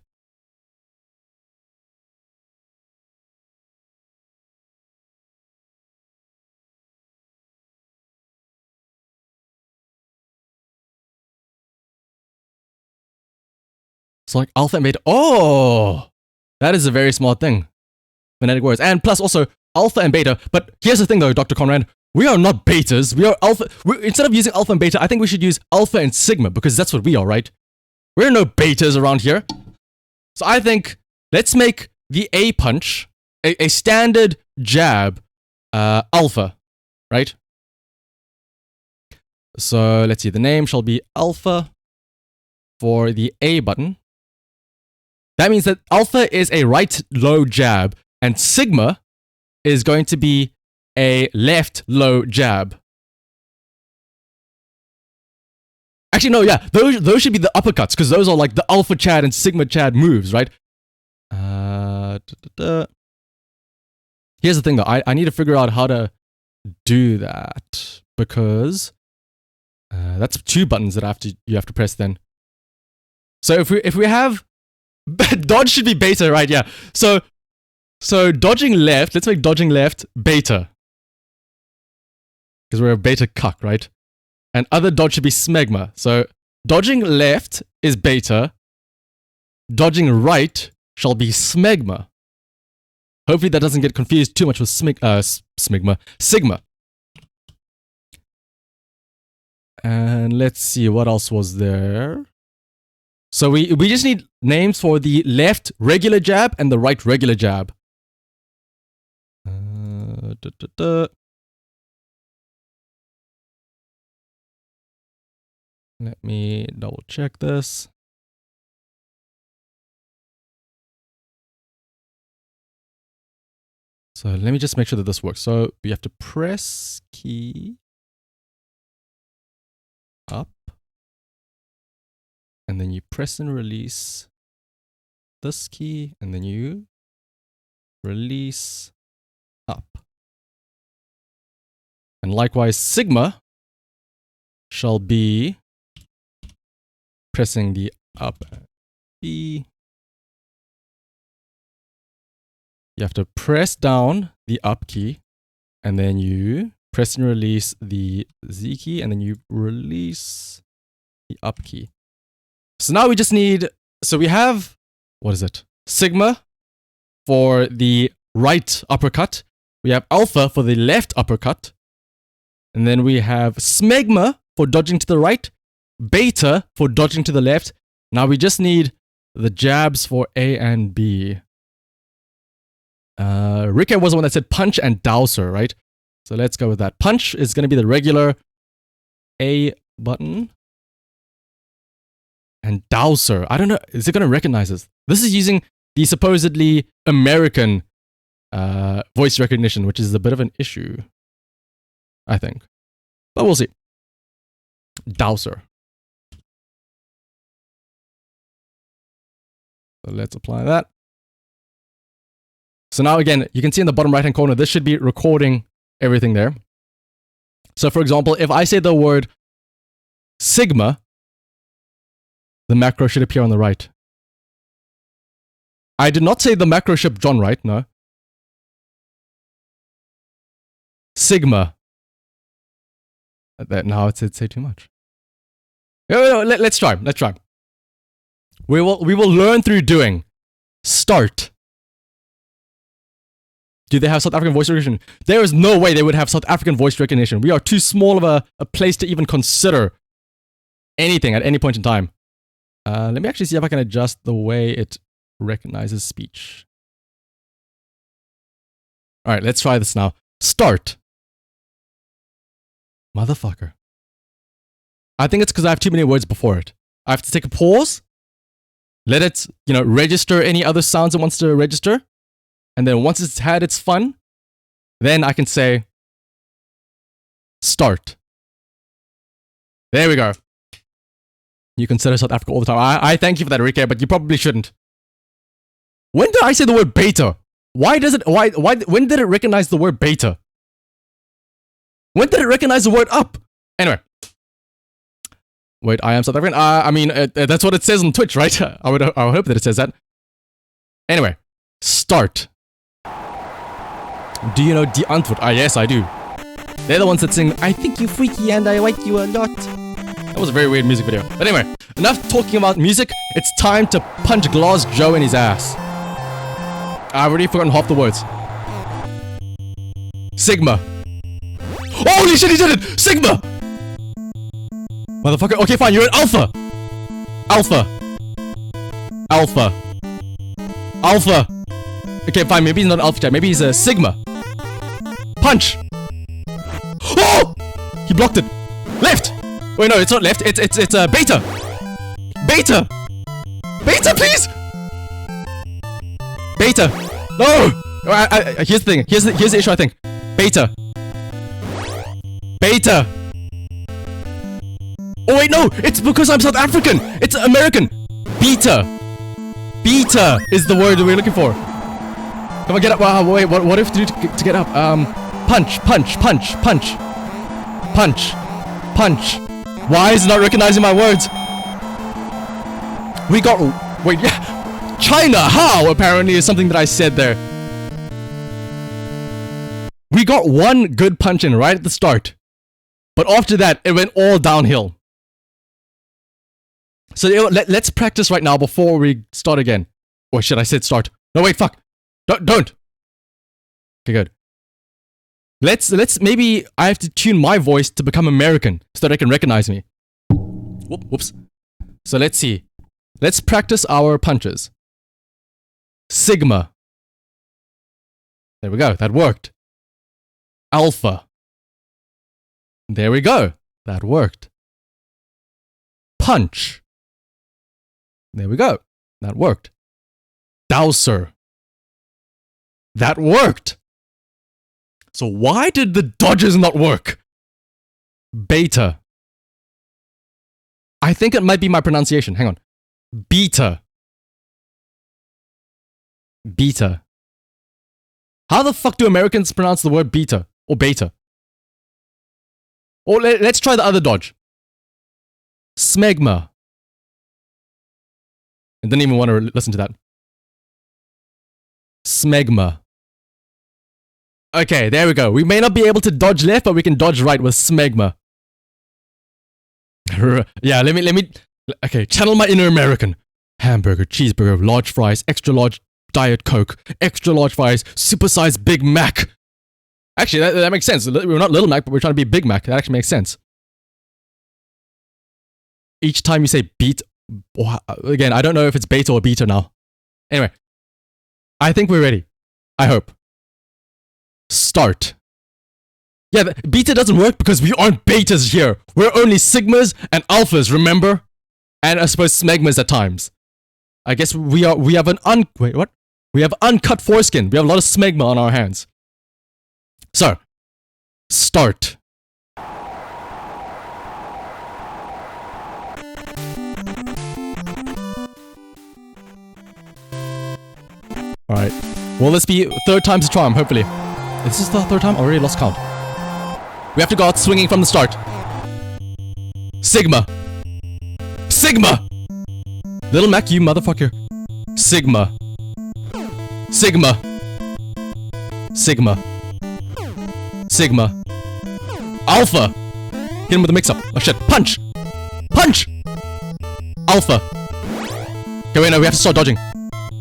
So like alpha and beta. Oh, that is a very smart thing. Phonetic words. And plus also alpha and beta. But here's the thing though, Dr. Conrad. We are not betas. We are alpha. Instead of using alpha and beta, I think we should use alpha and sigma because that's what we are, right? We're no betas around here. So I think let's make the A punch a standard jab alpha, right? So let's see. The name shall be alpha for the A button. That means that alpha is a right low jab and sigma is going to be a left low jab. Actually, no, yeah, those should be the uppercuts because those are like the alpha Chad and sigma Chad moves, right? Here's the thing though, I need to figure out how to do that because that's two buttons that you have to press then. So if we have dodge should be beta, right? Yeah. So dodging left, let's make dodging left beta. Because we're a beta cuck, right? And other dodge should be smegma. So dodging left is beta. Dodging right shall be smegma. Hopefully that doesn't get confused too much with sigma. And let's see, what else was there? So we just need names for the left regular jab and the right regular jab. Let me double check this. So let me just make sure that this works. So we have to press key up. And then you press and release this key. And then you release, up. And likewise, sigma shall be pressing the up B. You have to press down the up key, and then you press and release the Z key, and then you release the up key. So now we just need, so we have, what is it? Sigma for the right uppercut. We have alpha for the left uppercut. And then we have smegma for dodging to the right, beta for dodging to the left. Now we just need the jabs for A and B. Rick was the one that said punch and dowser, right? So let's go with that. Punch is going to be the regular A button. And dowser, I don't know, is it going to recognize this? This is using the supposedly American voice recognition, which is a bit of an issue, I think. But we'll see. Dowser. So let's apply that. So now again, you can see in the bottom right hand corner, this should be recording everything there. So for example, if I say the word sigma, the macro should appear on the right. I did not say the macro ship John Wright, no. Sigma. Now it said say too much. No, let's try. Let's try. We will learn through doing. Start. Do they have South African voice recognition? There is no way they would have South African voice recognition. We are too small of a place to even consider anything at any point in time. Let me actually see if I can adjust the way it recognizes speech. All right, let's try this now. Start. Motherfucker. I think it's because I have too many words before it. I have to take a pause, let it, register any other sounds it wants to register. And then once it's had its fun, then I can say, start. There we go. You consider South Africa all the time. I thank you for that, Ricky, but you probably shouldn't. When did I say the word beta? When did it recognize the word beta? When did it recognize the word up? Anyway. Wait, I am South African? I mean, that's what it says on Twitch, right? I would hope that it says that. Anyway, start. Do you know Die Antwoord? Yes, I do. They're the ones that sing, I think you freaky and I like you a lot. That was a very weird music video. But anyway, enough talking about music. It's time to punch Glass Joe in his ass. I've already forgotten half the words. Sigma. Holy shit, he did it! Sigma! Motherfucker. Okay, fine, you're an alpha. Alpha. Alpha. Alpha. Okay, fine, maybe he's not an alpha type. Maybe he's a sigma. Punch! Oh! He blocked it. Left! Wait, no, it's not left. It's beta. Beta! Beta, please! Beta. No! Here's the thing. Here's the issue, I think. Beta. Beta. Oh wait, no! It's because I'm South African! It's American! Beta! Beta is the word that we're looking for. Come on, get up. Wow, wait, what if to do to get up? Punch, punch, punch, punch. Punch. Punch. Why is it not recognizing my words? We got... Wait, yeah. China, how? Apparently is something that I said there. We got one good punch in right at the start. But after that, it went all downhill. So let's practice right now before we start again. Oh shit, I said start. No, wait, fuck. Don't. Okay, good. Let's maybe I have to tune my voice to become American so that I can recognize me. Whoops. So let's see. Let's practice our punches. Sigma. There we go. That worked. Alpha. There we go. That worked. Punch. There we go. That worked. Dowser. That worked. So why did the dodges not work? Beta. I think it might be my pronunciation. Hang on. Beta. Beta. How the fuck do Americans pronounce the word beta or beta? Or let's try the other dodge. Smegma. I didn't even want to listen to that. Smegma. Okay, there we go. We may not be able to dodge left, but we can dodge right with smegma. Yeah, let me. Okay, channel my inner American. Hamburger, cheeseburger, large fries, extra large Diet Coke, extra large fries, supersized Big Mac. Actually, that makes sense. We're not Little Mac, but we're trying to be Big Mac. That actually makes sense. Each time you say beat, again, I don't know if it's beta or beta now. Anyway, I think we're ready. I hope. Start. Yeah, beta doesn't work because we aren't betas here. We're only sigmas and alphas, remember? And I suppose smegmas at times. I guess we have wait, what? We have uncut foreskin. We have a lot of smegma on our hands. So, start. Alright. Will this be third time's a charm, hopefully? Is this the third time? I already lost count. We have to go out swinging from the start. Sigma. Sigma! Little Mac, you motherfucker. Sigma. Sigma. Sigma. Sigma. Alpha! Hit him with a mix-up. Oh shit. Punch! Punch! Alpha. Okay, wait, no, we have to start dodging.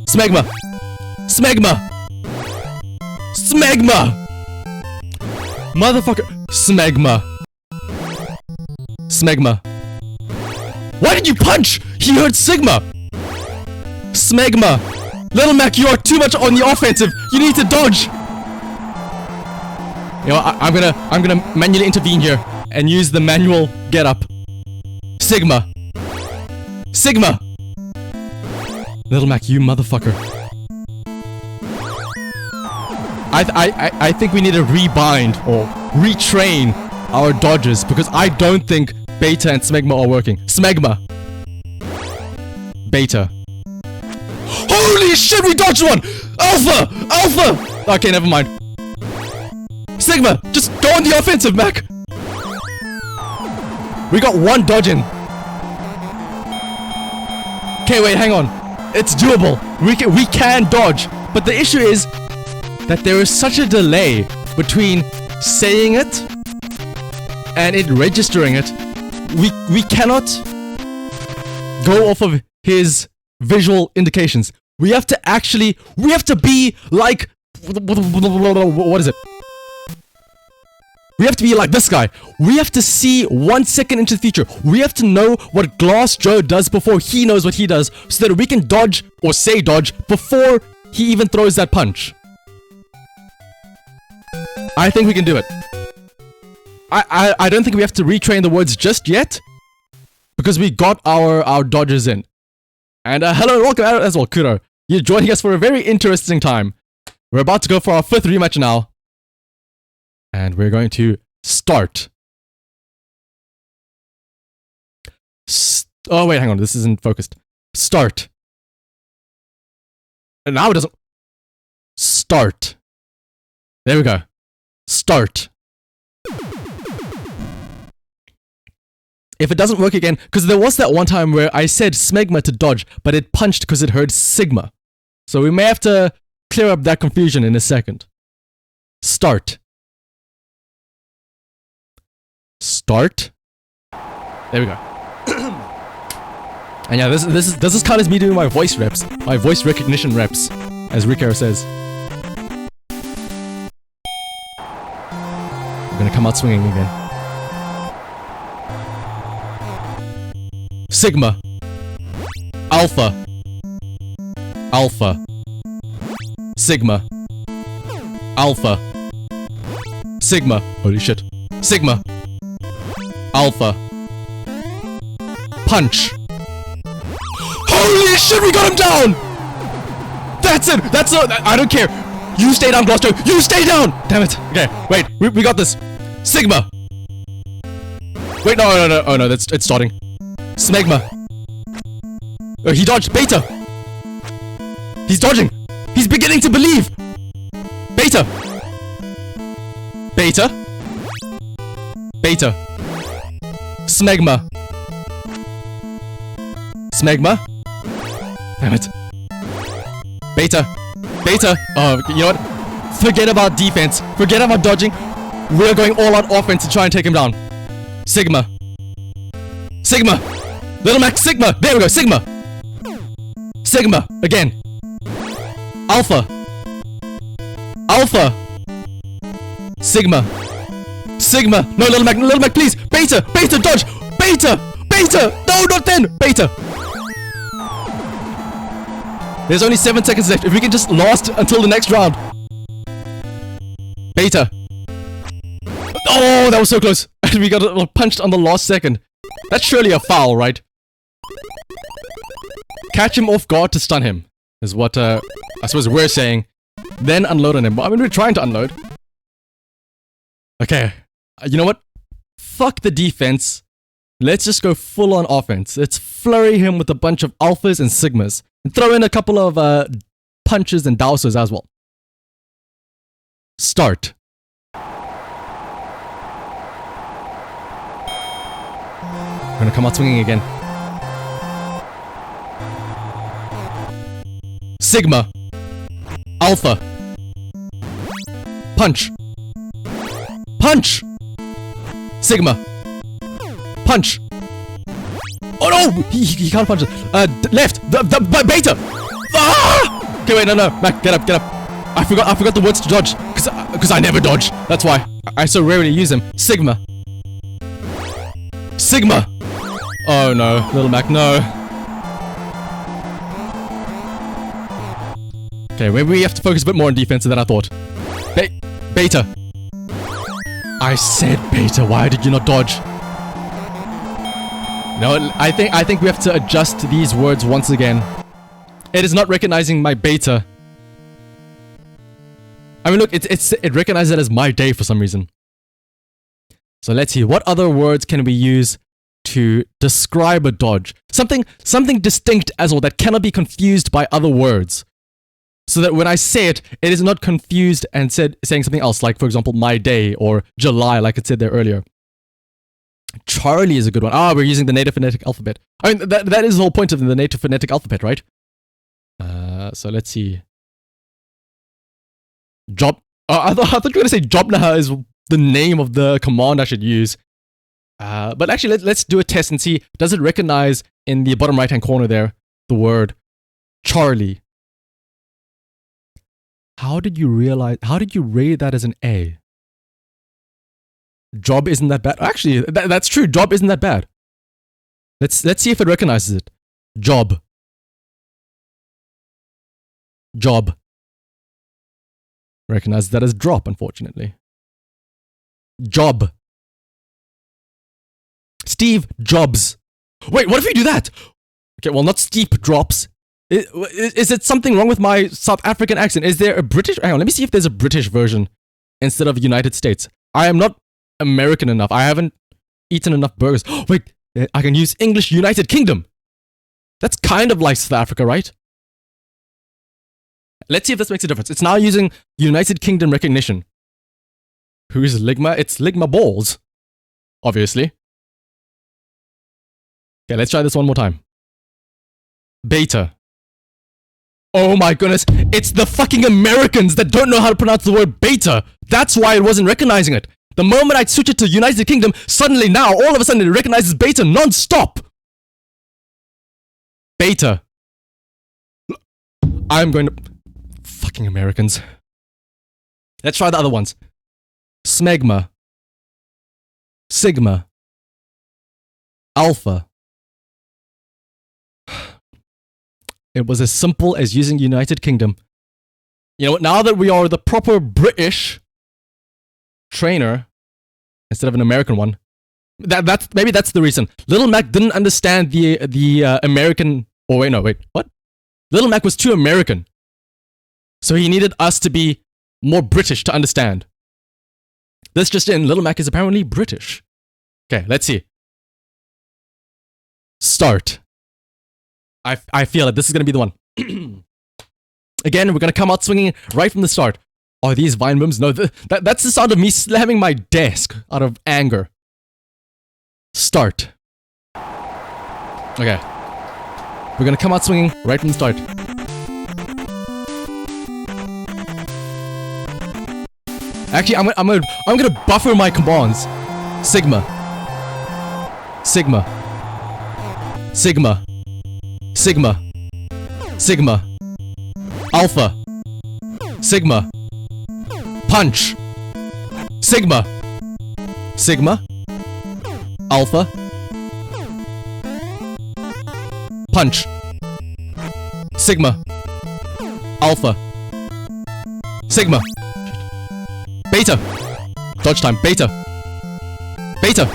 Smegma! Smegma! Smegma! Motherfucker! Smegma! Smegma! Why did you punch? He heard Sigma! Smegma! Little Mac, you are too much on the offensive! You need to dodge! You know, I'm gonna manually intervene here and use the manual get up. Sigma! Sigma! Little Mac, you motherfucker. I think we need to rebind or retrain our dodges because I don't think beta and smegma are working. Smegma. Beta. Holy shit, we dodged one! Alpha! Alpha! Okay, never mind. Sigma, just go on the offensive, Mac. We got one dodge in. Okay, wait, hang on. It's doable. We can dodge. But the issue is that there is such a delay between saying it and it registering it. We cannot go off of his visual indications. We have to be like, what is it? We have to be like this guy. We have to see 1 second into the future. We have to know what Glass Joe does before he knows what he does so that we can dodge or say dodge before he even throws that punch. I think we can do it. I don't think we have to retrain the words just yet because we got our dodges in. And hello and welcome as well, Kuro. You're joining us for a very interesting time. We're about to go for our 5th rematch now. And we're going to start. Oh wait, hang on, this isn't focused. Start. And now it doesn't. Start. There we go. Start. If it doesn't work again, because there was that one time where I said smegma to dodge, but it punched because it heard sigma. So we may have to clear up that confusion in a second. Start. Start. There we go. And yeah, this is kind of me doing my voice reps, my voice recognition reps, as Rico says. I'm gonna come out swinging again. Sigma. Alpha. Alpha. Sigma. Alpha. Sigma. Holy shit. Sigma. Alpha. Punch. Holy shit, we got him down! That's it! That's it! I don't care! You stay down, Gloucester! You stay down! Damn it! Okay, wait, we got this. Sigma! Wait, no, oh no, it's starting. Smegma. Oh, he dodged. Beta! He's dodging! He's beginning to believe! Beta! Beta! Beta! Smegma! Smegma? Damn it. Beta! Beta! Oh, you know what? Forget about defense. Forget about dodging. We're going all out offense to try and take him down. Sigma. Sigma! Little Mac, Sigma! There we go, Sigma! Sigma! Again. Alpha! Alpha! Sigma! Sigma! No, Little Mac, please! Beta! Beta, dodge! Beta! Beta! No, not then! Beta! There's only 7 seconds left. If we can just last until the next round. Beta! Oh, that was so close! We got punched on the last second. That's surely a foul, right? Catch him off guard to stun him, is what I suppose we're saying. Then unload on him. I mean, we're trying to unload. Okay, you know what? Fuck the defense. Let's just go full on offense. Let's flurry him with a bunch of alphas and sigmas. And throw in a couple of punches and dousers as well. Start. We're gonna come out swinging again. Sigma. Alpha. Punch. Punch. Sigma. Punch. Oh no! He can't punch it. Left. The beta. Ah! Okay, wait, no. Mac, get up. I forgot the words to dodge. Cause I never dodge. That's why. I so rarely use them. Sigma. Sigma. Oh no, Little Mac, no. Okay, maybe we have to focus a bit more on defense than I thought. Beta. I said beta, why did you not dodge? No, I think we have to adjust these words once again. It is not recognizing my beta. I mean, look, it recognizes it as my day for some reason. So let's see, what other words can we use to describe a dodge? Something distinct as well that cannot be confused by other words. So that when I say it, it is not confused and saying something else, like for example, my day or July, like it said there earlier. Charlie is a good one. We're using the native phonetic alphabet. I mean, that is the whole point of the native phonetic alphabet, right? So let's see. Job. I thought you were going to say Jobnaha is the name of the command I should use. But actually, let's do a test and see, does it recognize in the bottom right-hand corner there, the word Charlie? How did you rate that as an A? Job isn't that bad. Actually, that's true. Job isn't that bad. Let's see if it recognizes it. Job. Job. Recognizes that as drop, unfortunately. Job. Steve Jobs. Wait, what if we do that? Okay, well, not steep drops. Is it something wrong with my South African accent? Is there a British... Hang on, let me see if there's a British version instead of United States. I am not American enough. I haven't eaten enough burgers. Wait, I can use English United Kingdom. That's kind of like South Africa, right? Let's see if this makes a difference. It's now using United Kingdom recognition. Who is Ligma? It's Ligma Balls, obviously. Okay, let's try this one more time. Beta. Oh my goodness, it's the fucking Americans that don't know how to pronounce the word beta. That's why it wasn't recognizing it. The moment I switch it to United Kingdom, suddenly now, all of a sudden it recognizes beta non-stop. Beta. I'm going to... Fucking Americans. Let's try the other ones. Smegma. Sigma. Alpha. It was as simple as using United Kingdom. You know what? Now that we are the proper British trainer instead of an American one, maybe that's the reason. Little Mac didn't understand the American. Oh wait, no, wait, what? Little Mac was too American, so he needed us to be more British to understand. This just in: Little Mac is apparently British. Okay, let's see. Start. I feel it. This is going to be the one. Again, we're going to come out swinging right from the start. Are these vine whims? No, that's the sound of me slamming my desk out of anger. Start. Okay. We're gonna come out swinging right from the start. Actually, I'm gonna buffer my commands. Sigma. Sigma. Sigma. Sigma. Sigma. Alpha. Sigma. Punch. Sigma. Sigma. Alpha. Punch. Sigma. Alpha. Sigma. Beta. Dodge time. Beta. Beta.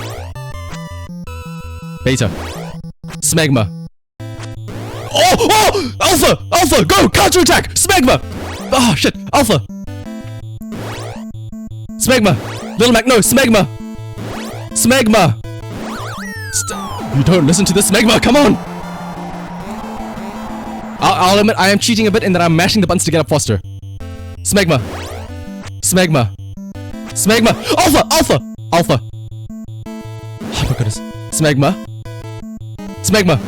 Beta. Smegma. Oh! Oh! Alpha! Alpha! Go! Counterattack! Smegma! Oh, shit. Alpha. Smegma. Little Mac, no. Smegma. Smegma. You don't listen to the Smegma. Come on. I'll admit I am cheating a bit in that I'm mashing the buttons to get up faster. Smegma. Smegma. Smegma. Alpha! Alpha! Alpha. Oh my goodness. Smegma. Smegma.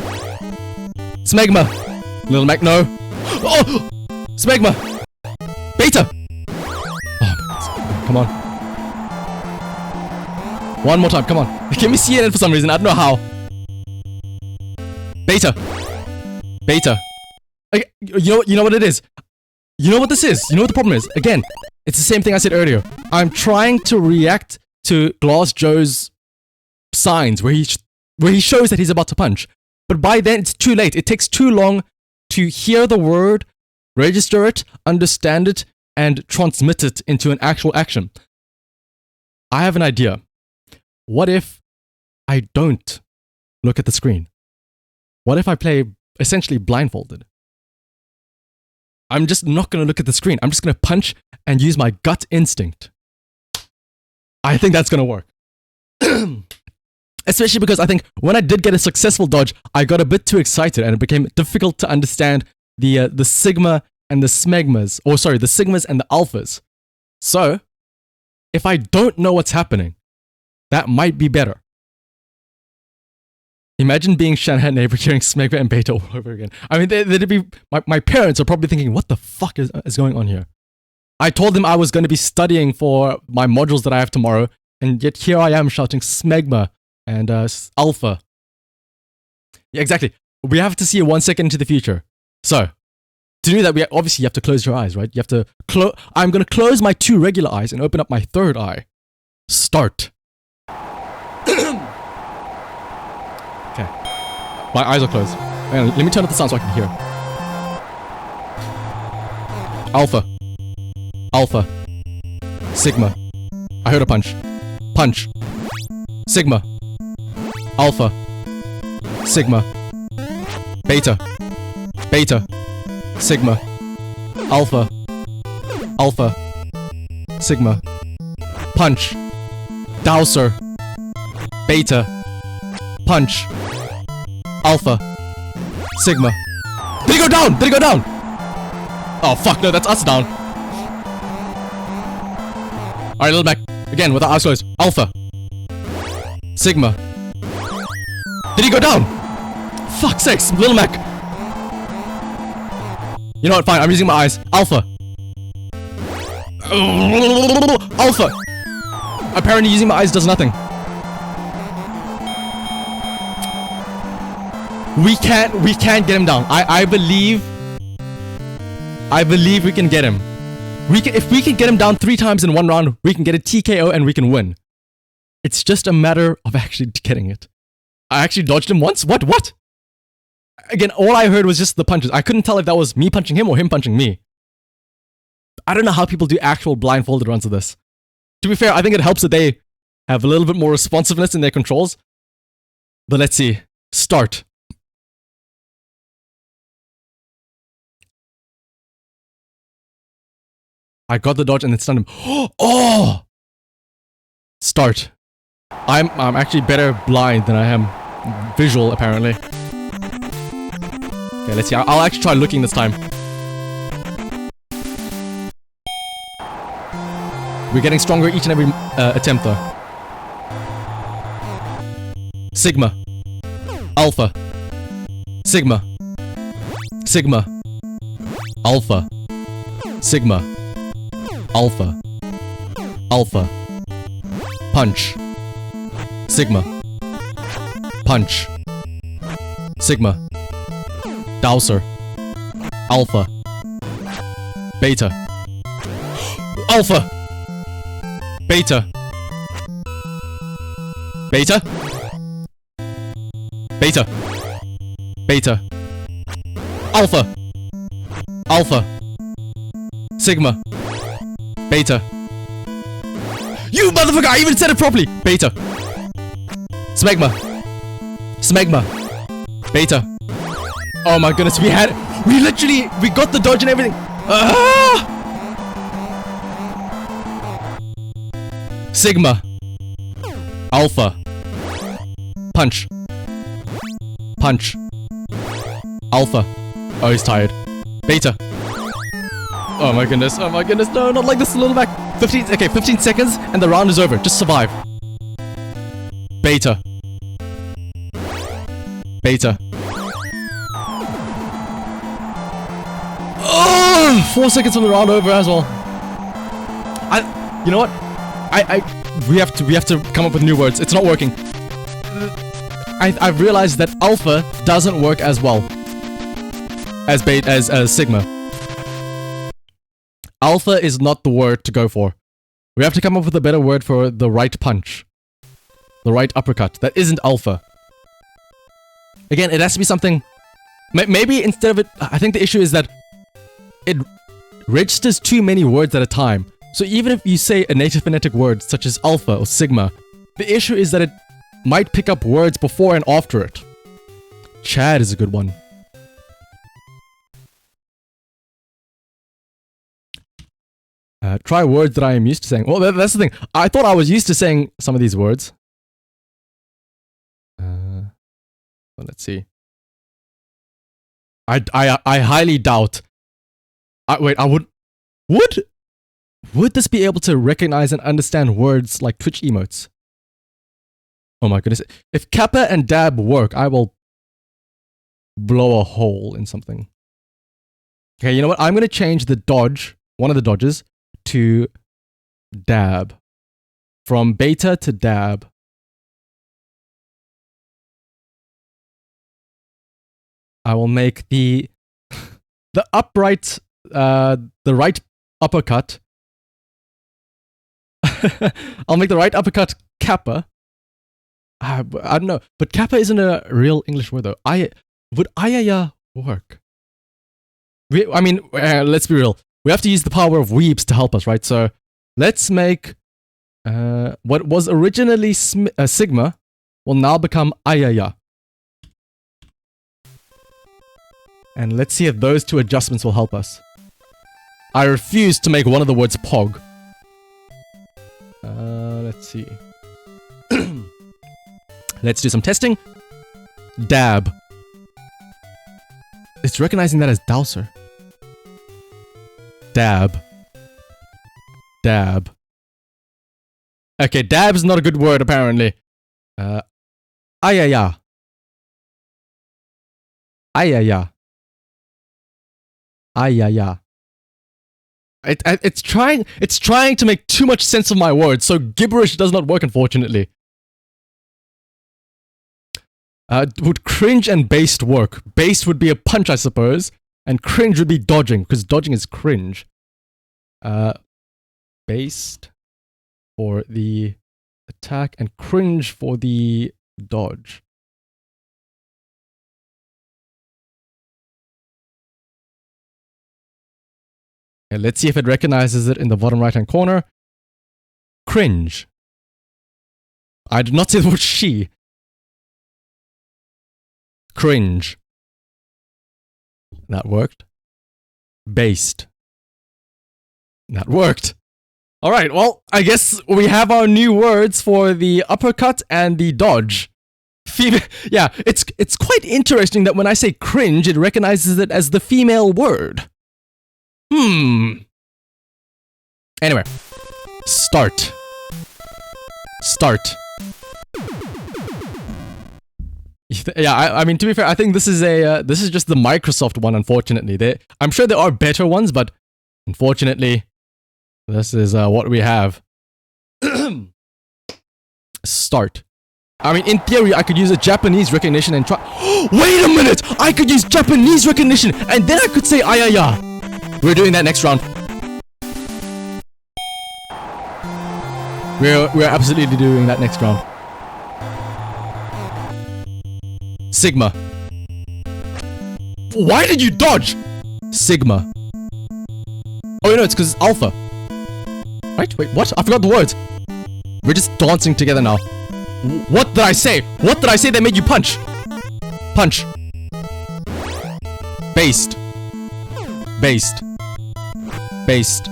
Smegma. Little Mac, no. Oh! Smegma. Beta. Oh my goodness. Come on. One more time, come on. Give me CNN for some reason, I don't know how. Beta. Beta. Okay, you know what it is? You know what this is? You know what the problem is? Again, it's the same thing I said earlier. I'm trying to react to Glass Joe's signs where he shows that he's about to punch. But by then, it's too late. It takes too long to hear the word, register it, understand it, and transmit it into an actual action. I have an idea. What if I don't look at the screen? What if I play essentially blindfolded? I'm just not going to look at the screen. I'm just going to punch and use my gut instinct. I think that's going to work. Especially because I think when I did get a successful dodge, I got a bit too excited and it became difficult to understand the Sigma and the Smegmas. Or sorry, the Sigmas and the Alphas. So, if I don't know what's happening, that might be better. Imagine being Shanahan neighbor hearing Smegma and Beta all over again. I mean, they'd be... My parents are probably thinking, what the fuck is going on here? I told them I was going to be studying for my modules that I have tomorrow, and yet here I am shouting Smegma and Alpha. Yeah, exactly. We have to see 1 second into the future. So, to do that, obviously you have to close your eyes, right? You have to I'm going to close my 2 regular eyes and open up my 3rd eye. Start. Okay. My eyes are closed. Hang on, let me turn up the sound so I can hear. Alpha. Alpha. Sigma. I heard a punch. Punch. Sigma. Alpha. Sigma. Beta. Beta. Sigma. Alpha. Alpha. Sigma. Punch. Dowser. Beta. Punch. Alpha. Sigma. Did he go down? Did he go down? Oh fuck, no, that's us down. Alright, Little Mac. Again, with our eyes closed. Alpha. Sigma. Did he go down? Fuck sakes, Little Mac. You know what, fine, I'm using my eyes. Alpha. Alpha. Apparently using my eyes does nothing. We can't get him down. I believe we can get him. If we can get him down 3 times in 1 round, we can get a TKO and we can win. It's just a matter of actually getting it. I actually dodged him once? What? Again, all I heard was just the punches. I couldn't tell if that was me punching him or him punching me. I don't know how people do actual blindfolded runs of this. To be fair, I think it helps that they have a little bit more responsiveness in their controls. But let's see. Start. I got the dodge and it stunned him. Oh! Start. I'm actually better blind than I am visual, apparently. Okay, let's see. I'll actually try looking this time. We're getting stronger each and every attempt though. Sigma. Alpha. Sigma. Sigma. Alpha. Sigma. Alpha. Alpha. Punch. Sigma. Punch. Sigma. Dowser. Alpha. Beta. Alpha. Beta. Beta. Beta. Beta. Alpha. Alpha. Sigma. Beta. You motherfucker! I even said it properly! Beta. Smegma. Smegma. Beta. Oh my goodness, we got the dodge and everything. Ah! Sigma. Alpha. Punch. Punch. Alpha. Oh, he's tired. Beta. Oh my goodness, no, not like this, a little back. 15 seconds and the round is over. Just survive. Beta. Beta. Oh, 4 seconds from the round over as well. You know what? We have to come up with new words. It's not working. I've realized that alpha doesn't work as well as sigma. Alpha is not the word to go for. We have to come up with a better word for the right punch. The right uppercut. That isn't alpha. Again, it has to be something... Maybe instead of it... I think the issue is that it registers too many words at a time. So even if you say a native phonetic word such as alpha or sigma, the issue is that it might pick up words before and after it. Chad is a good one. Try words that I am used to saying. Well, that's the thing. I thought I was used to saying some of these words. Let's see. I highly doubt. Wait, I would this be able to recognize and understand words like Twitch emotes? Oh my goodness. If Kappa and Dab work, I will blow a hole in something. Okay, you know what? I'm going to change the dodge, one of the dodges, to Dab. From Beta to Dab. I will make the upright, the right uppercut. I'll make the right uppercut Kappa. I don't know, but Kappa isn't a real English word though. Would Ayaya work? Let's be real. We have to use the power of weebs to help us, right? So let's make what was originally Sigma will now become Ayaya. And let's see if those two adjustments will help us. I refuse to make one of the words Pog. Let's see. Let's do some testing. Dab. It's recognizing that as Dowser. Dab. Dab. Okay, dab's not a good word apparently. Ayaya. Ayaya. Ayaya. It's trying to make too much sense of my words, so gibberish does not work, unfortunately. Would cringe and based work? Based would be a punch, I suppose, and cringe would be dodging, because dodging is cringe. Based for the attack and cringe for the dodge. Okay, let's see if it recognizes it in the bottom right hand corner. Cringe. I did not say the word she. Cringe. That worked. Based. That worked. Alright, well, I guess we have our new words for the uppercut and the dodge. Yeah, it's quite interesting that when I say cringe, it recognizes it as the female word. Anyway, Start. Start. Yeah, I mean, to be fair, I think this is just the Microsoft one, unfortunately. I'm sure there are better ones, but unfortunately, this is what we have. Start. I mean, in theory, I could use a Japanese recognition and try. Wait a minute! I could use Japanese recognition, and then I could say ayaya. We're doing that next round. We're absolutely doing that next round. Sigma. Why did you dodge? Sigma. Oh, you know, it's because it's alpha. Right? Wait, what? I forgot the words. We're just dancing together now. What did I say? What did I say that made you punch? Punch. Based. Based. Based.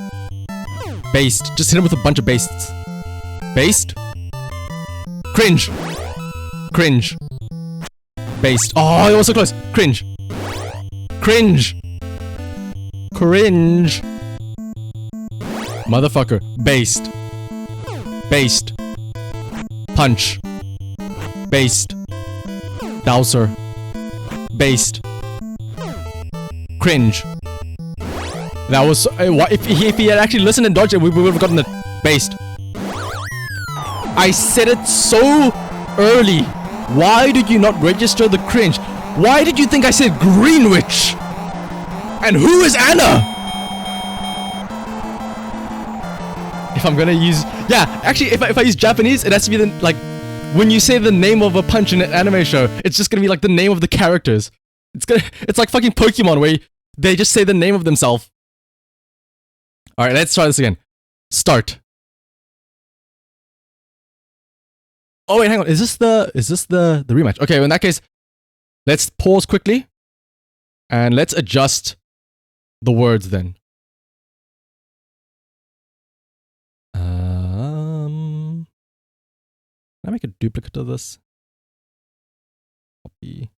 Based. Just hit him with a bunch of bastes. Based. Cringe. Cringe. Based. Oh, it was so close. Cringe. Cringe. Cringe. Motherfucker. Based. Based. Punch. Based. Dowser. Based. Cringe. That was... if he had actually listened and dodged it, we would have gotten it. Based. I said it so early. Why did you not register the cringe? Why did you think I said Greenwich? And who is Anna? If I'm gonna use... Yeah, actually, if I use Japanese, it has to be the... Like, when you say the name of a punch in an anime show, it's just gonna be like the name of the characters. It's like fucking Pokemon where they just say the name of themselves. Alright, let's try this again. Start. Oh wait, hang on. Is this the rematch? Okay, well, in that case, let's pause quickly and let's adjust the words then. Can I make a duplicate of this? Copy.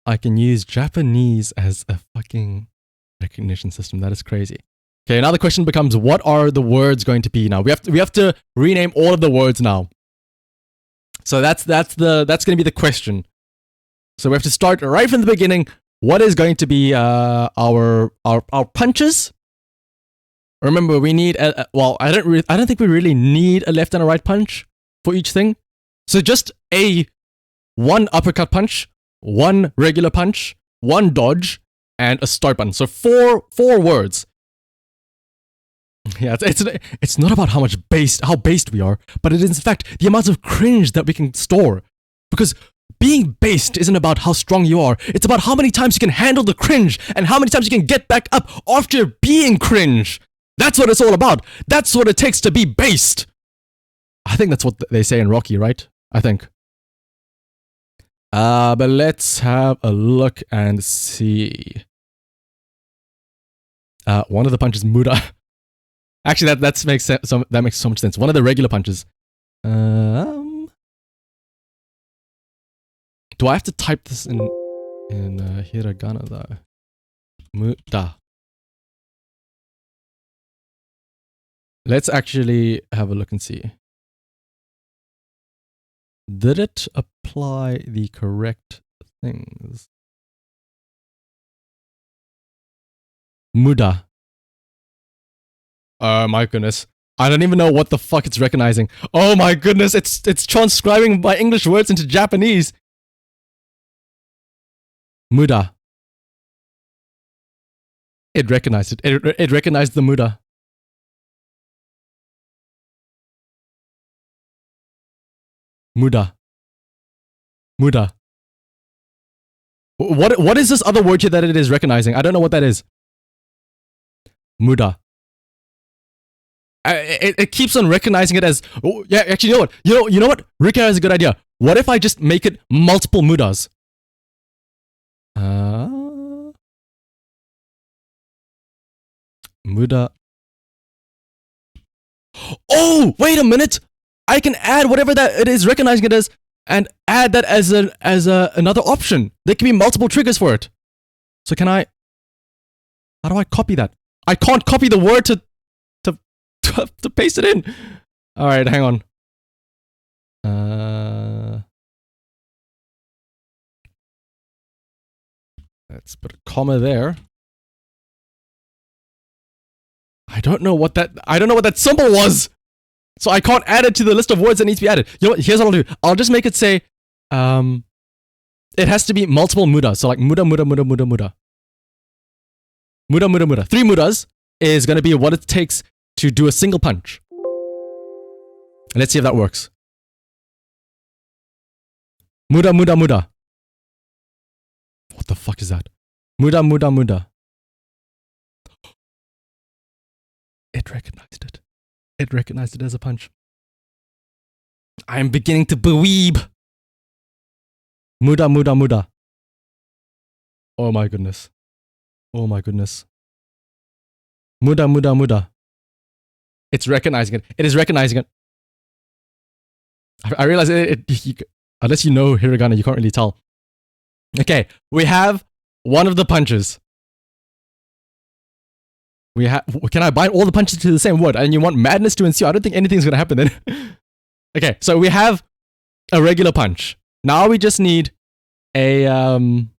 I can use Japanese as a fucking recognition system. That is crazy. Okay, now the question becomes, what are the words going to be now? We have to rename all of the words now. So that's going to be the question. So we have to start right from the beginning. What is going to be our punches? Remember, we need well, I don't think we really need a left and a right punch for each thing. So just one uppercut punch, one regular punch, one dodge, and a start button. So four words. Yeah, it's not about how based we are, but it is in fact the amount of cringe that we can store. Because being based isn't about how strong you are, it's about how many times you can handle the cringe and how many times you can get back up after being cringe. That's what it's all about. That's what it takes to be based. I think that's what they say in Rocky, right? I think. But let's have a look and see. One of the punches, Muda. Actually, that makes so much sense. One of the regular punches. Do I have to type this in hiragana though? Muda. Let's actually have a look and see. Did it apply the correct things? Muda. Oh my goodness. I don't even know what the fuck it's recognizing. Oh my goodness, it's transcribing my English words into Japanese. Muda. It recognized it. It recognized the Muda. Muda. Muda. What is this other word here that it is recognizing? I don't know what that is. Muda. It keeps on recognizing it as... Oh, yeah, actually, you know what? You know what? Rika has a good idea. What if I just make it multiple Mudas? Muda. Oh, wait a minute! I can add whatever that it is recognizing it as and add that as another option. There can be multiple triggers for it. So can I... How do I copy that? I can't copy the word to paste it in. All right, hang on. Let's put a comma there. I don't know what that symbol was. So I can't add it to the list of words that needs to be added. You know what? Here's what I'll do. I'll just make it say, it has to be multiple muda. So like muda. Muda. 3 mudas is going to be what it takes to do a single punch. Let's see if that works. Muda. What the fuck is that? Muda. It recognized it. It recognized it as a punch. I am beginning to believe. Muda. Oh my goodness. Muda. It's recognizing it. It is recognizing it. I realize unless you know hiragana, you can't really tell. Okay, we have one of the punches. Can I bind all the punches to the same word? And you want madness to ensue? I don't think anything's gonna happen then. Okay, so we have a regular punch. Now we just need an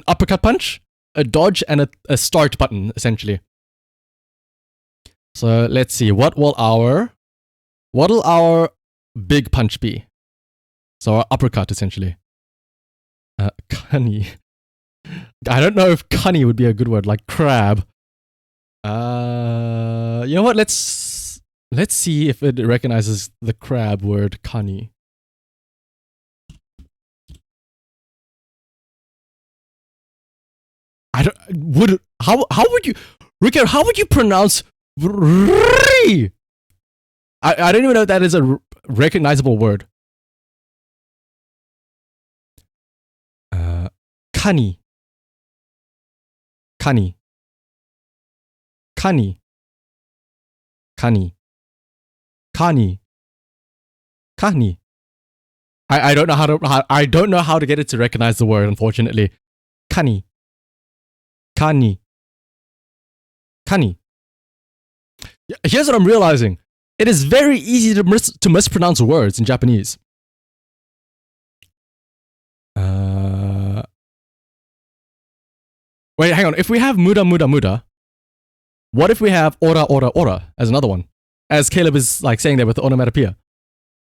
uppercut punch, a dodge, and a start button, essentially. So let's see, what will our big punch be? So our uppercut, essentially. Kani. I don't know if kani would be a good word, like crab. You know what? Let's see if it recognizes the crab word kani. How would you, Rickard, how would you pronounce I don't even know if that is a recognizable word. Kani. I don't know how to get it to recognize the word, unfortunately. Kani. Here's what I'm realizing. It is very easy to mispronounce words in Japanese. Wait, hang on. If we have muda, what if we have ora as another one? As Caleb is like saying there with the onomatopoeia.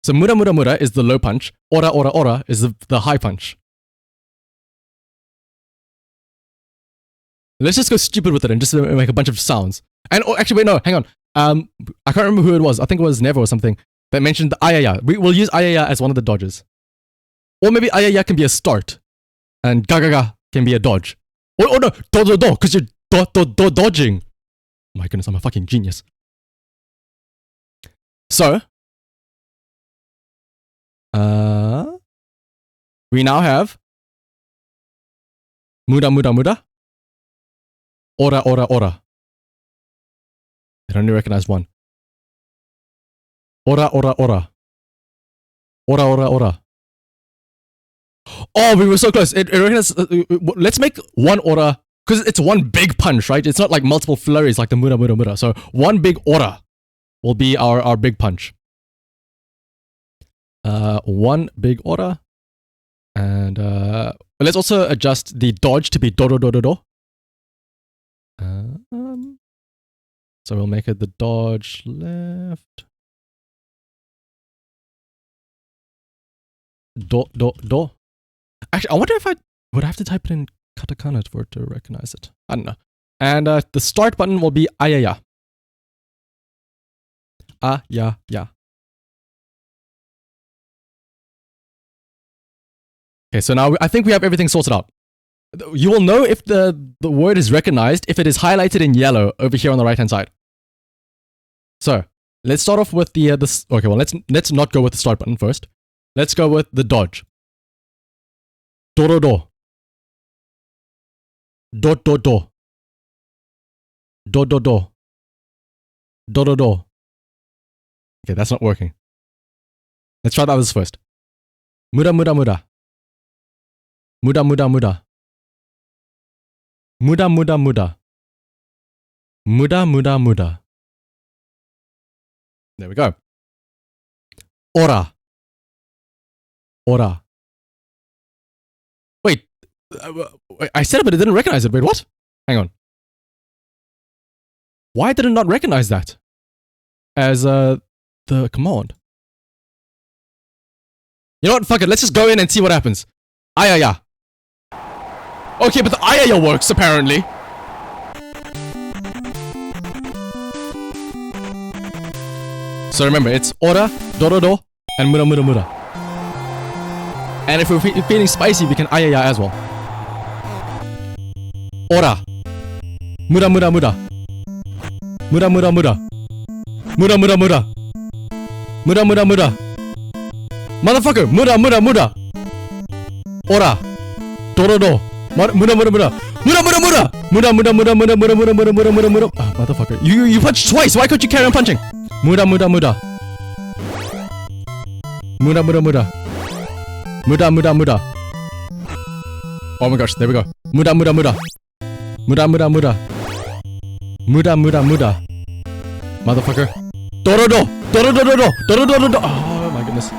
So muda is the low punch. Ora is the high punch. Let's just go stupid with it and just make a bunch of sounds. And actually, wait, no, hang on. I can't remember who it was. I think it was Never or something that mentioned the ayaya. We'll use ayaya as one of the dodges. Or maybe ayaya can be a start. And ga can be a dodge. Oh no, do, because you're dodging. Oh my goodness, I'm a fucking genius. So, we now have muda. Ora. I only recognize one. Ora. Oh, we were so close. It recognizes, let's make one ora, because it's one big punch, right? It's not like multiple flurries like the muda. So one big ora will be our big punch. One big ora. And let's also adjust the dodge to be do. So we'll make it the dodge left. Do. Actually, I wonder if I would have to type it in katakana for it to recognize it. I don't know. And the start button will be ayaya. Yeah. Okay, so now I think we have everything sorted out. You will know if the word is recognized if it is highlighted in yellow over here on the right hand side. So let's start off with the okay. Well, let's not go with the start button first. Let's go with the dodge. Do. Do. Okay, that's not working. Let's try that with this first. Muda. Muda, muda, muda. Muda, muda, muda. There we go. Ora. Ora. Wait. I said it, but it didn't recognize it. Wait, what? Hang on. Why did it not recognize that as the command? You know what? Fuck it. Let's just go in and see what happens. Ayaya. Okay, but the ayaya works apparently. So remember, it's ora, dorodo, and muda muda muda. And if we're feeling spicy, we can ayaya as well. Ora. Muda muda muda. Muda muda muda. Muda muda muda. Muda muda muda. Motherfucker, muda muda muda. Ora. Dorodo. Muda muda muda. Muda muda muda. Muda muda muda muda muda muda muda muda muda muda. Ah, motherfucker. You punched twice. Why can't you carry on punching? Muda muda muda. Muda muda muda. Muda muda muda. Oh my gosh, there we go. Muda muda muda. Muda muda muda. Muda muda muda. Motherfucker. Dorodo. Dorodo dorodo. Dorodo dorodo. Oh my goodness.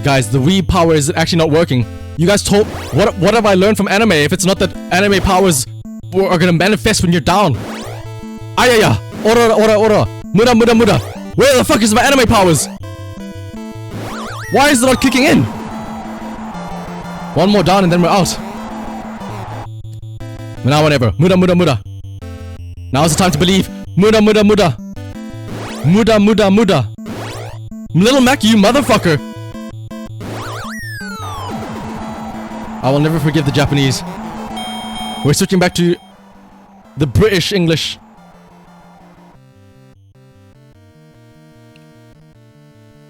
Guys, the Wii power is actually not working. You guys told what have I learned from anime if it's not that anime powers are gonna manifest when you're down? Ayaya! Ora ora ora! Muda muda muda! Where the fuck is my anime powers? Why is it not kicking in? One more down and then we're out. Now whatever. Muda muda muda. Now's the time to believe. Muda muda muda. Muda muda muda. Little Mac, you motherfucker. I will never forgive the Japanese. We're switching back to the British English.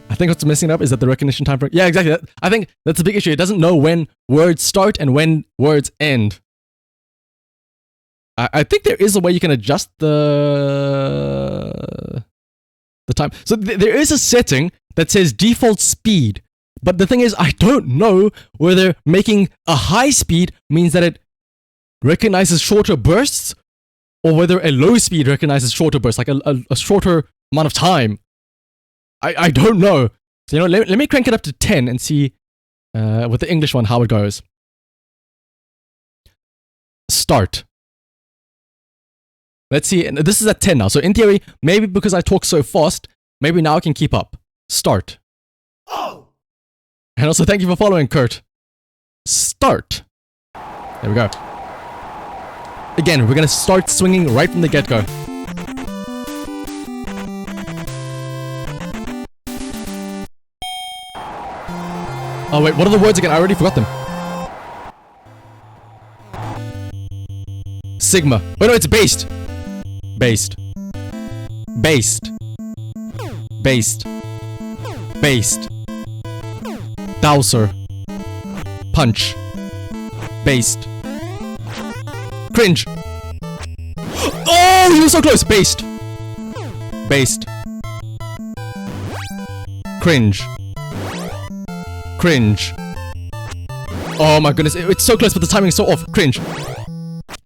I think what's messing up is that the recognition time for... Yeah, exactly. I think that's a big issue. It doesn't know when words start and when words end. I think there is a way you can adjust the time. So there is a setting that says default speed. But the thing is, I don't know whether making a high speed means that it recognizes shorter bursts or whether a low speed recognizes shorter bursts, like a shorter amount of time. I don't know. So, you know, let me crank it up to 10 and see with the English one how it goes. Start. Let's see. This is at 10 now. So in theory, maybe because I talk so fast, maybe now I can keep up. Start. Oh! And also thank you for following, Kurt. Start. There we go. Again, we're gonna start swinging right from the get-go. Oh wait, what are the words again? I already forgot them. Sigma. Oh no, it's based. Based. Based. Based. Based. Dowser. Punch. Based. Cringe. Oh, you were so close. Based. Based. Cringe. Cringe. Oh my goodness, it's so close, but the timing is so off. Cringe.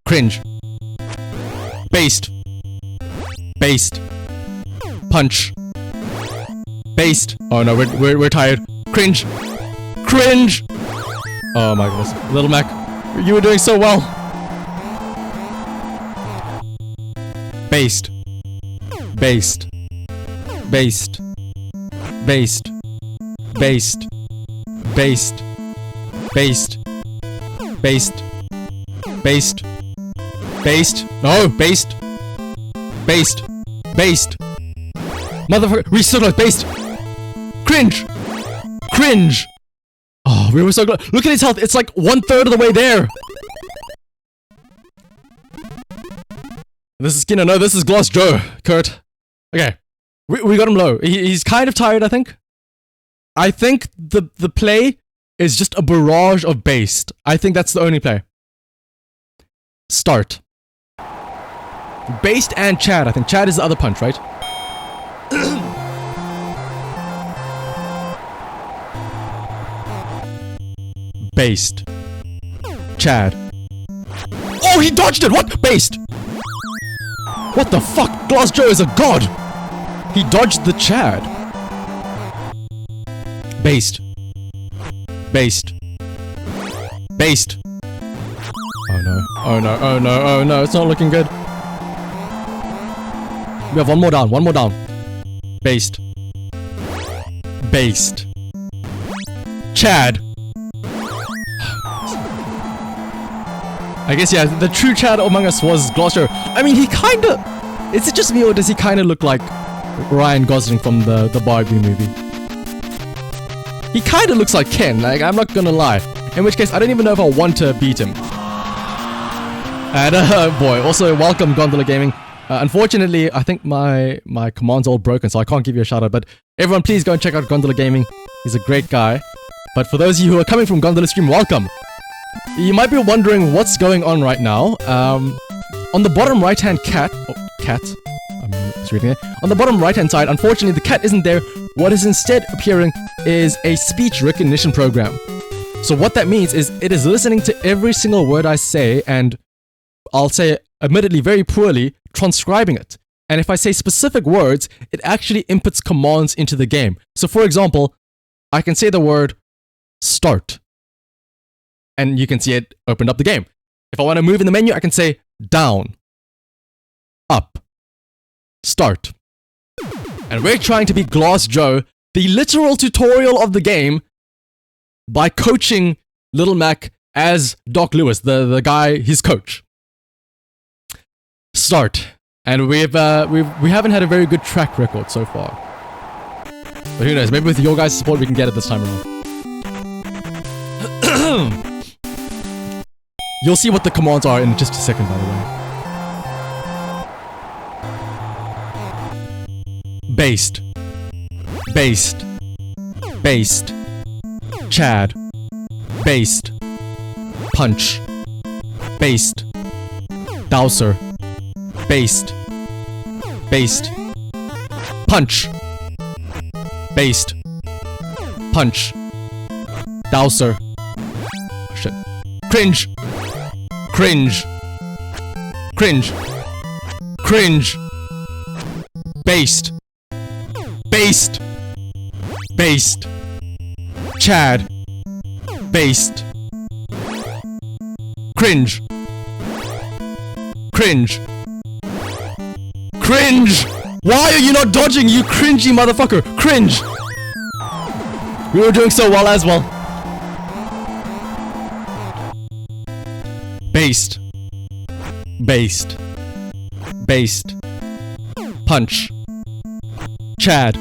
Cringe. Based. Based. Punch. Based. Oh no, we're tired. Cringe. Cringe. Oh my goodness, Little Mac, you were doing so well. Based. Based. Based. Based. Based. Based. Based. Based. Based. Based. No, based. Based. Based. Motherfucker, we so close. Based. Cringe. Cringe. Oh, we were so close. Look at his health. It's like 1/3 of the way there. This is Skinner. No, this is Gloss Joe. Kurt. Okay. We got him low. He's kind of tired, I think. I think the play is just a barrage of based. I think that's the only play. Start. Based and Chad. I think Chad is the other punch, right? Based. Chad. Oh, he dodged it! What? Based! What the fuck? Glass Joe is a god! He dodged the Chad. Based. Based. Based. Oh no. Oh no. Oh no. Oh no. It's not looking good. We have one more down. One more down. Based. Based. Chad. I guess, yeah, the true Chad among us was Glass Joe. I mean, he kinda... Is it just me or does he kinda look like Ryan Gosling from the Barbie movie? He kinda looks like Ken, like, I'm not gonna lie. In which case, I don't even know if I want to beat him. And, boy, also, welcome, Gondola Gaming. Unfortunately, I think my command's all broken, so I can't give you a shout out, but everyone, please go and check out Gondola Gaming. He's a great guy. But for those of you who are coming from Gondola Stream, welcome. You might be wondering what's going on right now. On the bottom right-hand cat... Oh, cat? I'm just reading it. On the bottom right-hand side, unfortunately, the cat isn't there. What is instead appearing is a speech recognition program. So what that means is it is listening to every single word I say, and I'll say, admittedly, very poorly, transcribing it. And if I say specific words, it actually inputs commands into the game. So for example, I can say the word start. And you can see it opened up the game. If I want to move in the menu, I can say down, up, start. And we're trying to be Glass Joe, the literal tutorial of the game, by coaching Little Mac as Doc Lewis, the guy, his coach. Start. And we haven't had a very good track record so far. But who knows, maybe with your guys' support we can get it this time around. You'll see what the commands are in just a second, by the way. Based. Based. Based. Chad. Based. Punch. Based. Dowser. Based. Based. Punch. Based. Punch. Dowser. Oh, shit. Cringe. Cringe. Cringe. Cringe. Based. Based. Based. Chad. Based. Cringe. Cringe. Cringe! Why are you not dodging, you cringy motherfucker? Cringe! We were doing so well as well. Based. Based. Based. Punch. Chad.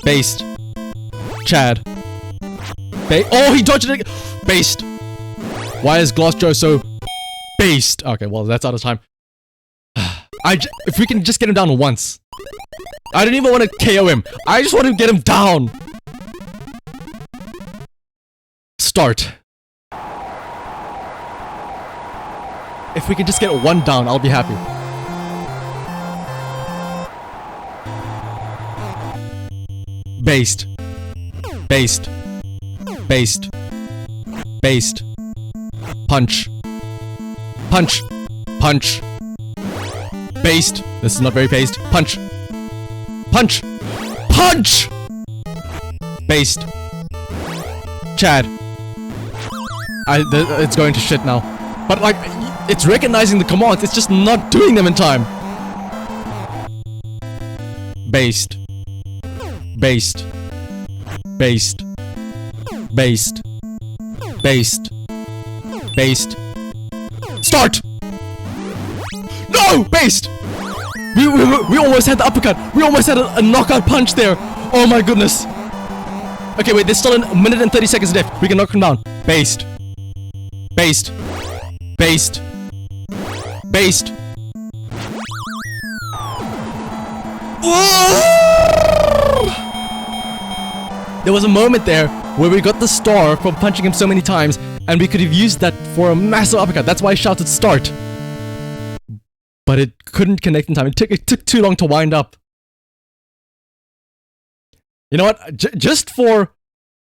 Based. Chad. Oh, he dodged it! Based. Why is Glass Joe so based? Okay, well, that's out of time. If we can just get him down once. I don't even want to KO him. I just want to get him down. Start. If we can just get one down, I'll be happy. Based. Based. Based. Based. Punch. Punch. Punch. Based. This is not very based. Punch. Punch. Punch! Based. Chad. It's going to shit now. But like, it's recognizing the commands, it's just not doing them in time. Based. Based. Based. Based. Based. Based. Start! No! Based! We almost had the uppercut. We almost had a knockout punch there. Oh my goodness. Okay, wait, there's still a minute and 30 seconds left. We can knock him down. Based. Based. Based. Based. There was a moment there where we got the star from punching him so many times, and we could have used that for a massive uppercut. That's why I shouted start. But it couldn't connect in time. It took too long to wind up. You know what? Just for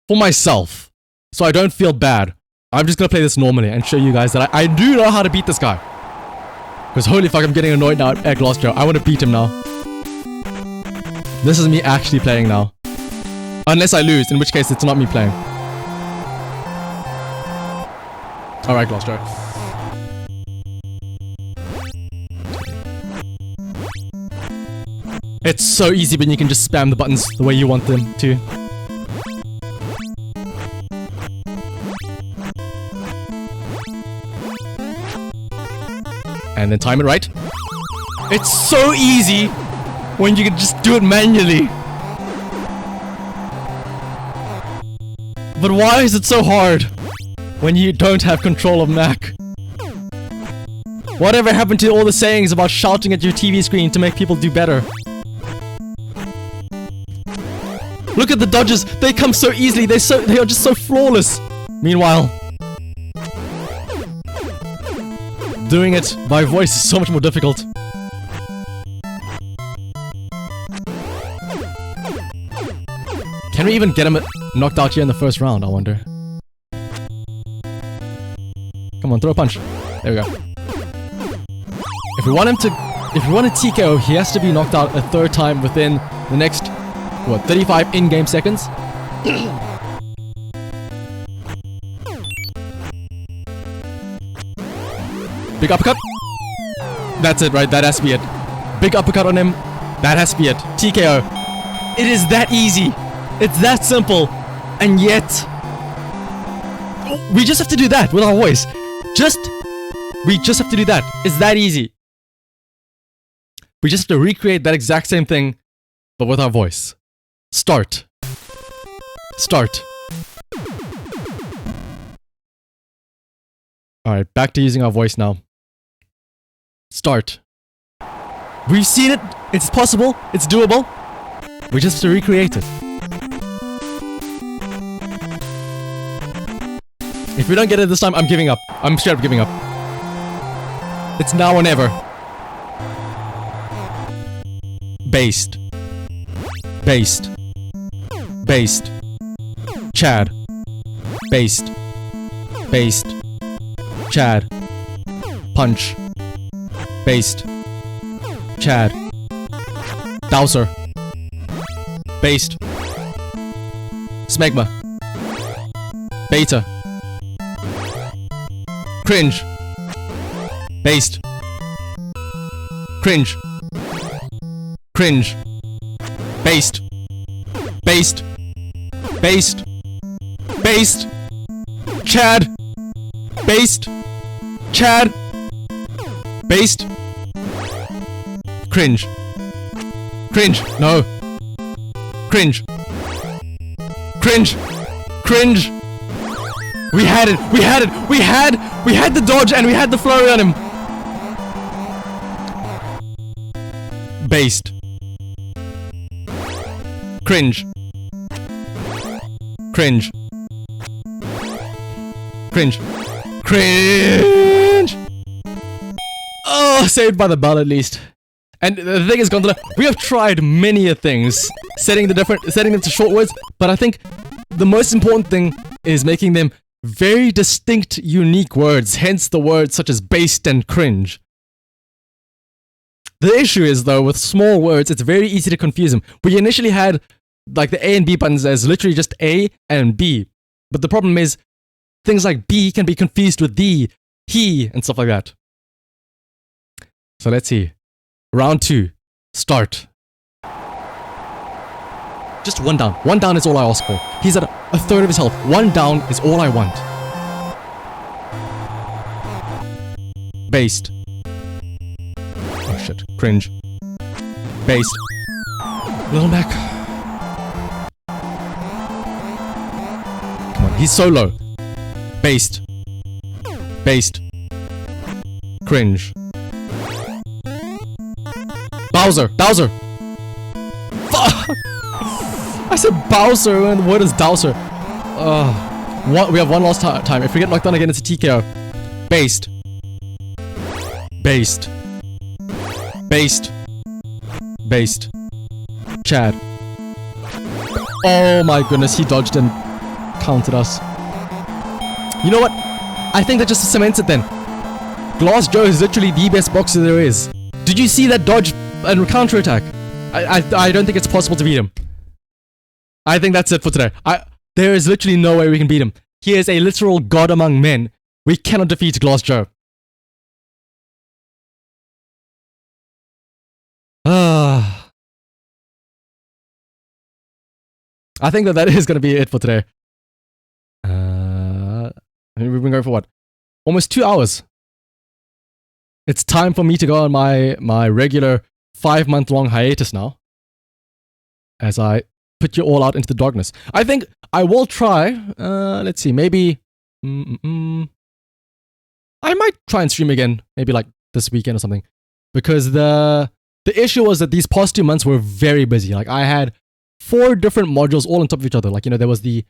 myself, so I don't feel bad, I'm just gonna play this normally and show you guys that I do know how to beat this guy. Because holy fuck, I'm getting annoyed now at Lost Joe. I want to beat him now. This is me actually playing now. Unless I lose, in which case it's not me playing. Alright, Lost Joe. It's so easy when you can just spam the buttons the way you want them to. And then time it right. It's so easy when you can just do it manually. But why is it so hard when you don't have control of Mac? Whatever happened to all the sayings about shouting at your TV screen to make people do better? Look at the dodges, they come so easily, they are just so flawless. Meanwhile, doing it by voice is so much more difficult. Can we even get him knocked out here in the first round, I wonder? Come on, throw a punch. There we go. If we want a TKO, he has to be knocked out a third time within the next, what, 35 in-game seconds? Big uppercut. That's it, right? That has to be it. Big uppercut on him. That has to be it. TKO. It is that easy. It's that simple. And yet, we just have to do that with our voice. We just have to do that. It's that easy. We just have to recreate that exact same thing, but with our voice. Start. Start. Alright, back to using our voice now. Start. We've seen it. It's possible. It's doable. We just have to recreate it. If we don't get it this time, I'm giving up. I'm straight up giving up. It's now or never. Based. Based. Based. Chad. Based. Based. Chad. Punch. Based. Chad. Dowser. Based. Smegma. Beta. Cringe. Based. Cringe. Cringe. Based. Based. Based. Based. Chad. Based. Chad. Based. Cringe. Cringe. No. Cringe. Cringe. Cringe. We had it. We had it. We had the dodge and we had the flurry on him. Based. Cringe. Cringe. Cringe. Cringe. Oh, saved by the bell at least. And the thing is, Gondola, we have tried many things, setting them to short words, but I think the most important thing is making them very distinct, unique words, hence the words such as based and cringe. The issue is, though, with small words, it's very easy to confuse them. We initially had, like, the A and B buttons as literally just A and B. But the problem is, things like B can be confused with the, he, and stuff like that. So let's see. Round 2. Start. Just one down. One down is all I ask for. He's at a third of his health. One down is all I want. Based. Oh shit. Cringe. Based. Little Mac. Come on. He's so low. Based. Based. Cringe. Bowser! Bowser! Fuck! I said Bowser and the word is Dowser. We have one last time. If we get knocked down again, it's a TKO. Based. Based. Based. Based. Chad. Oh my goodness, he dodged and counted us. You know what? I think that just cements it then. Glass Joe is literally the best boxer there is. Did you see that dodge and counter attack? I don't think it's possible to beat him. I think that's it for today. There is literally no way we can beat him. He is a literal god among men. We cannot defeat Glass Joe. I think that is going to be it for today. We've been going for what? Almost 2 hours. It's time for me to go on my regular 5-month-long hiatus now. As I put you all out into the darkness. I think I will try. Let's see. Maybe. I might try and stream again. Maybe like this weekend or something. Because the issue was that these past 2 months were very busy. Like I had 4 different modules all on top of each other. Like, you know, there was the...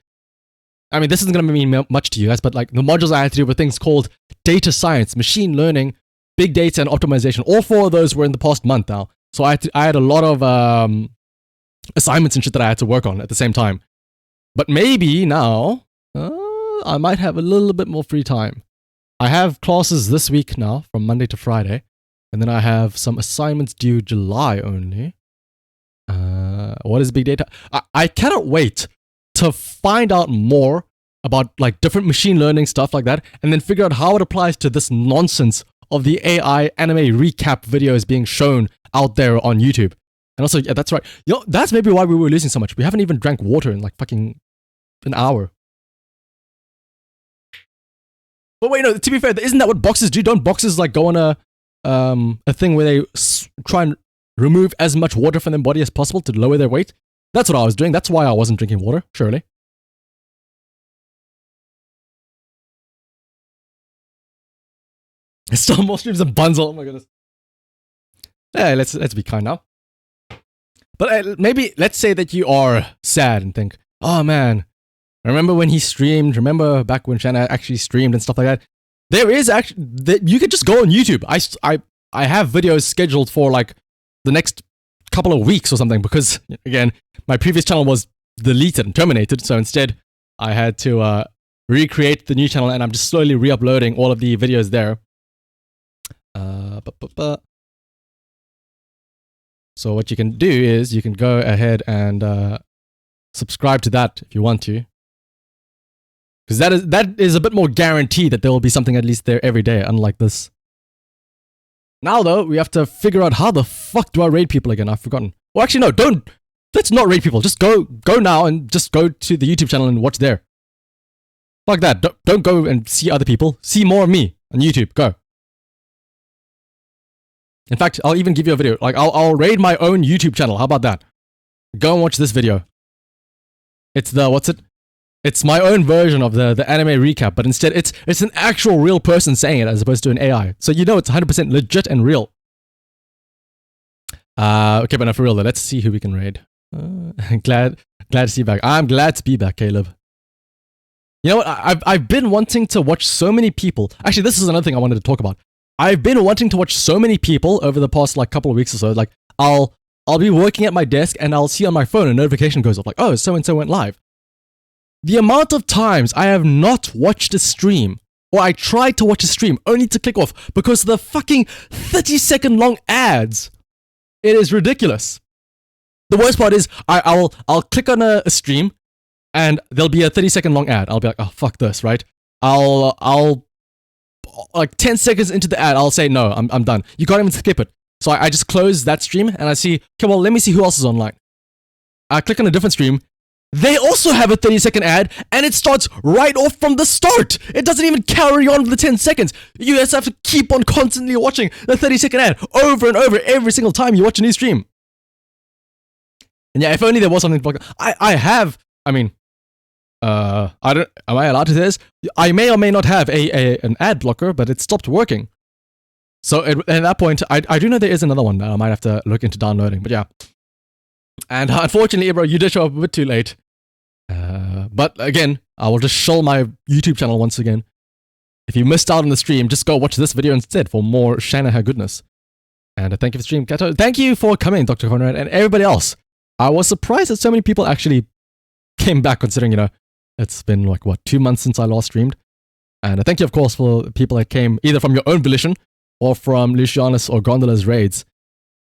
I mean, this isn't going to mean much to you guys, but like the modules I had to do were things called data science, machine learning, big data, and optimization. All 4 of those were in the past month now. So I had a lot of assignments and shit that I had to work on at the same time. But maybe now, I might have a little bit more free time. I have classes this week now, from Monday to Friday. And then I have some assignments due July only. What is big data? I cannot wait to find out more about like different machine learning stuff like that, and then figure out how it applies to this nonsense of the AI anime recap videos being shown out there on YouTube. And also, yeah, that's right. You know, that's maybe why we were losing so much. We haven't even drank water in like fucking an hour. But wait, no, to be fair, isn't that what boxers do? Don't boxers like go on a thing where they try and remove as much water from their body as possible to lower their weight? That's what I was doing. That's why I wasn't drinking water, surely. Still more streams than Bunzel. Oh my goodness. Yeah, let's be kind now. But maybe let's say that you are sad and think, oh man, remember when he streamed? Remember back when Shanna actually streamed and stuff like that? There is actually, you could just go on YouTube. I have videos scheduled for like the next couple of weeks or something, because again, my previous channel was deleted and terminated. So instead, I had to recreate the new channel, and I'm just slowly re-uploading all of the videos there. So what you can do is you can go ahead and subscribe to that if you want to, because that is a bit more guaranteed that there will be something at least there every day, unlike this. Now though, we have to figure out how the fuck do I raid people again? I've forgotten. Well, actually no, let's not raid people. Just go now and just go to the YouTube channel and watch there. Fuck that. Don't go and see other people. See more of me on YouTube. Go. In fact, I'll even give you a video. Like, I'll raid my own YouTube channel. How about that? Go and watch this video. It's It's my own version of the anime recap, but instead it's an actual real person saying it as opposed to an AI. So you know it's 100% legit and real. Okay, but now for real though, let's see who we can raid. Glad to see you back. I'm glad to be back, Caleb. You know what? I've been wanting to watch so many people. Actually, this is another thing I wanted to talk about. I've been wanting to watch so many people over the past like couple of weeks or so. Like I'll be working at my desk and I'll see on my phone a notification goes off like, oh, so and so went live. The amount of times I have not watched a stream, or I tried to watch a stream only to click off because of the fucking 30-second long ads. It is ridiculous. The worst part is I'll click on a stream and there'll be a 30-second long ad. I'll be like, oh fuck this, right? I'll like 10 seconds into the ad, I'll say no, I'm done. You can't even skip it. So I just close that stream and I see, okay, well, let me see who else is online. I click on a different stream. They also have a 30-second ad, and it starts right off from the start. It doesn't even carry on for the 10 seconds. You just have to keep on constantly watching the 30-second ad over and over every single time you watch a new stream. And yeah, if only there was something to block. I mean, I don't, am I allowed to do this? I may or may not have an ad blocker, but it stopped working. So at that point, I do know there is another one that I might have to look into downloading, but yeah. And unfortunately, bro, you did show up a bit too late. But again, I will just show my YouTube channel once again. If you missed out on the stream, just go watch this video instead for more Shanahan goodness. And thank you for the stream, Kato. Thank you for coming, Dr. Conrad, and everybody else. I was surprised that so many people actually came back, considering, you know, it's been like, what, 2 months since I last streamed. And thank you, of course, for the people that came either from your own volition or from Lucianus or Gondola's raids.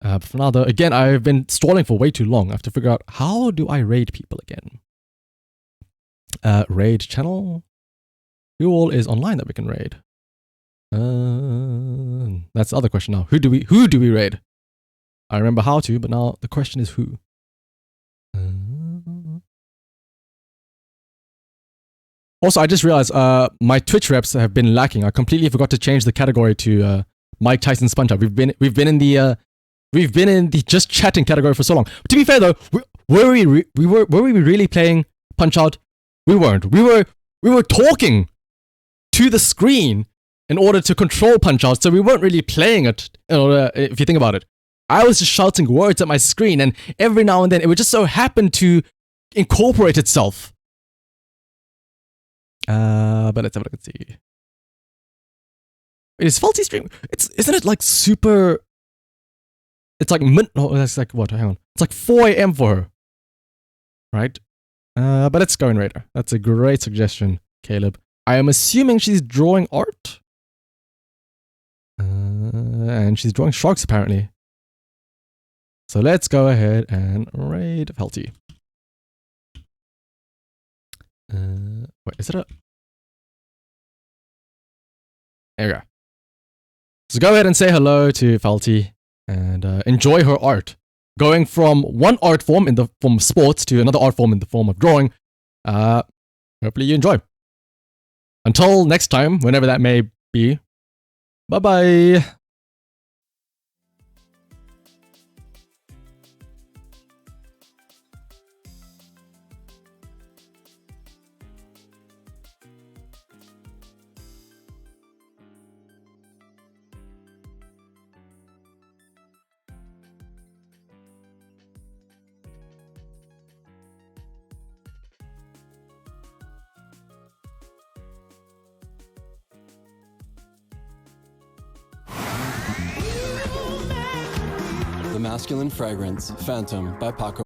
But for now, though, again, I've been stalling for way too long. I have to figure out, how do I raid people again? Raid channel? Who all is online that we can raid? That's the other question now. Who do we raid? I remember how to, but now the question is who. Also, I just realized my Twitch reps have been lacking. I completely forgot to change the category to Mike Tyson SpongeBob. We've been in the just chatting category for so long. To be fair though, were we really playing Punch Out? We weren't. We were talking to the screen in order to control Punch Out, so we weren't really playing it. If you think about it, I was just shouting words at my screen, and every now and then it would just so happen to incorporate itself. But let's have a look and see. Is Faulty stream? Isn't it like super? It's like that's like what? Hang on. It's like 4 a.m. for her, right? But let's go in Raider. That's a great suggestion, Caleb. I am assuming she's drawing art, and she's drawing sharks apparently. So let's go ahead and raid Faulty. Wait, is it a? There we go. So go ahead and say hello to Faulty and enjoy her art. Going from one art form in the form of sports to another art form in the form of drawing. Hopefully you enjoy. Until next time, whenever that may be. Bye-bye. The Masculine Fragrance, Phantom by Paco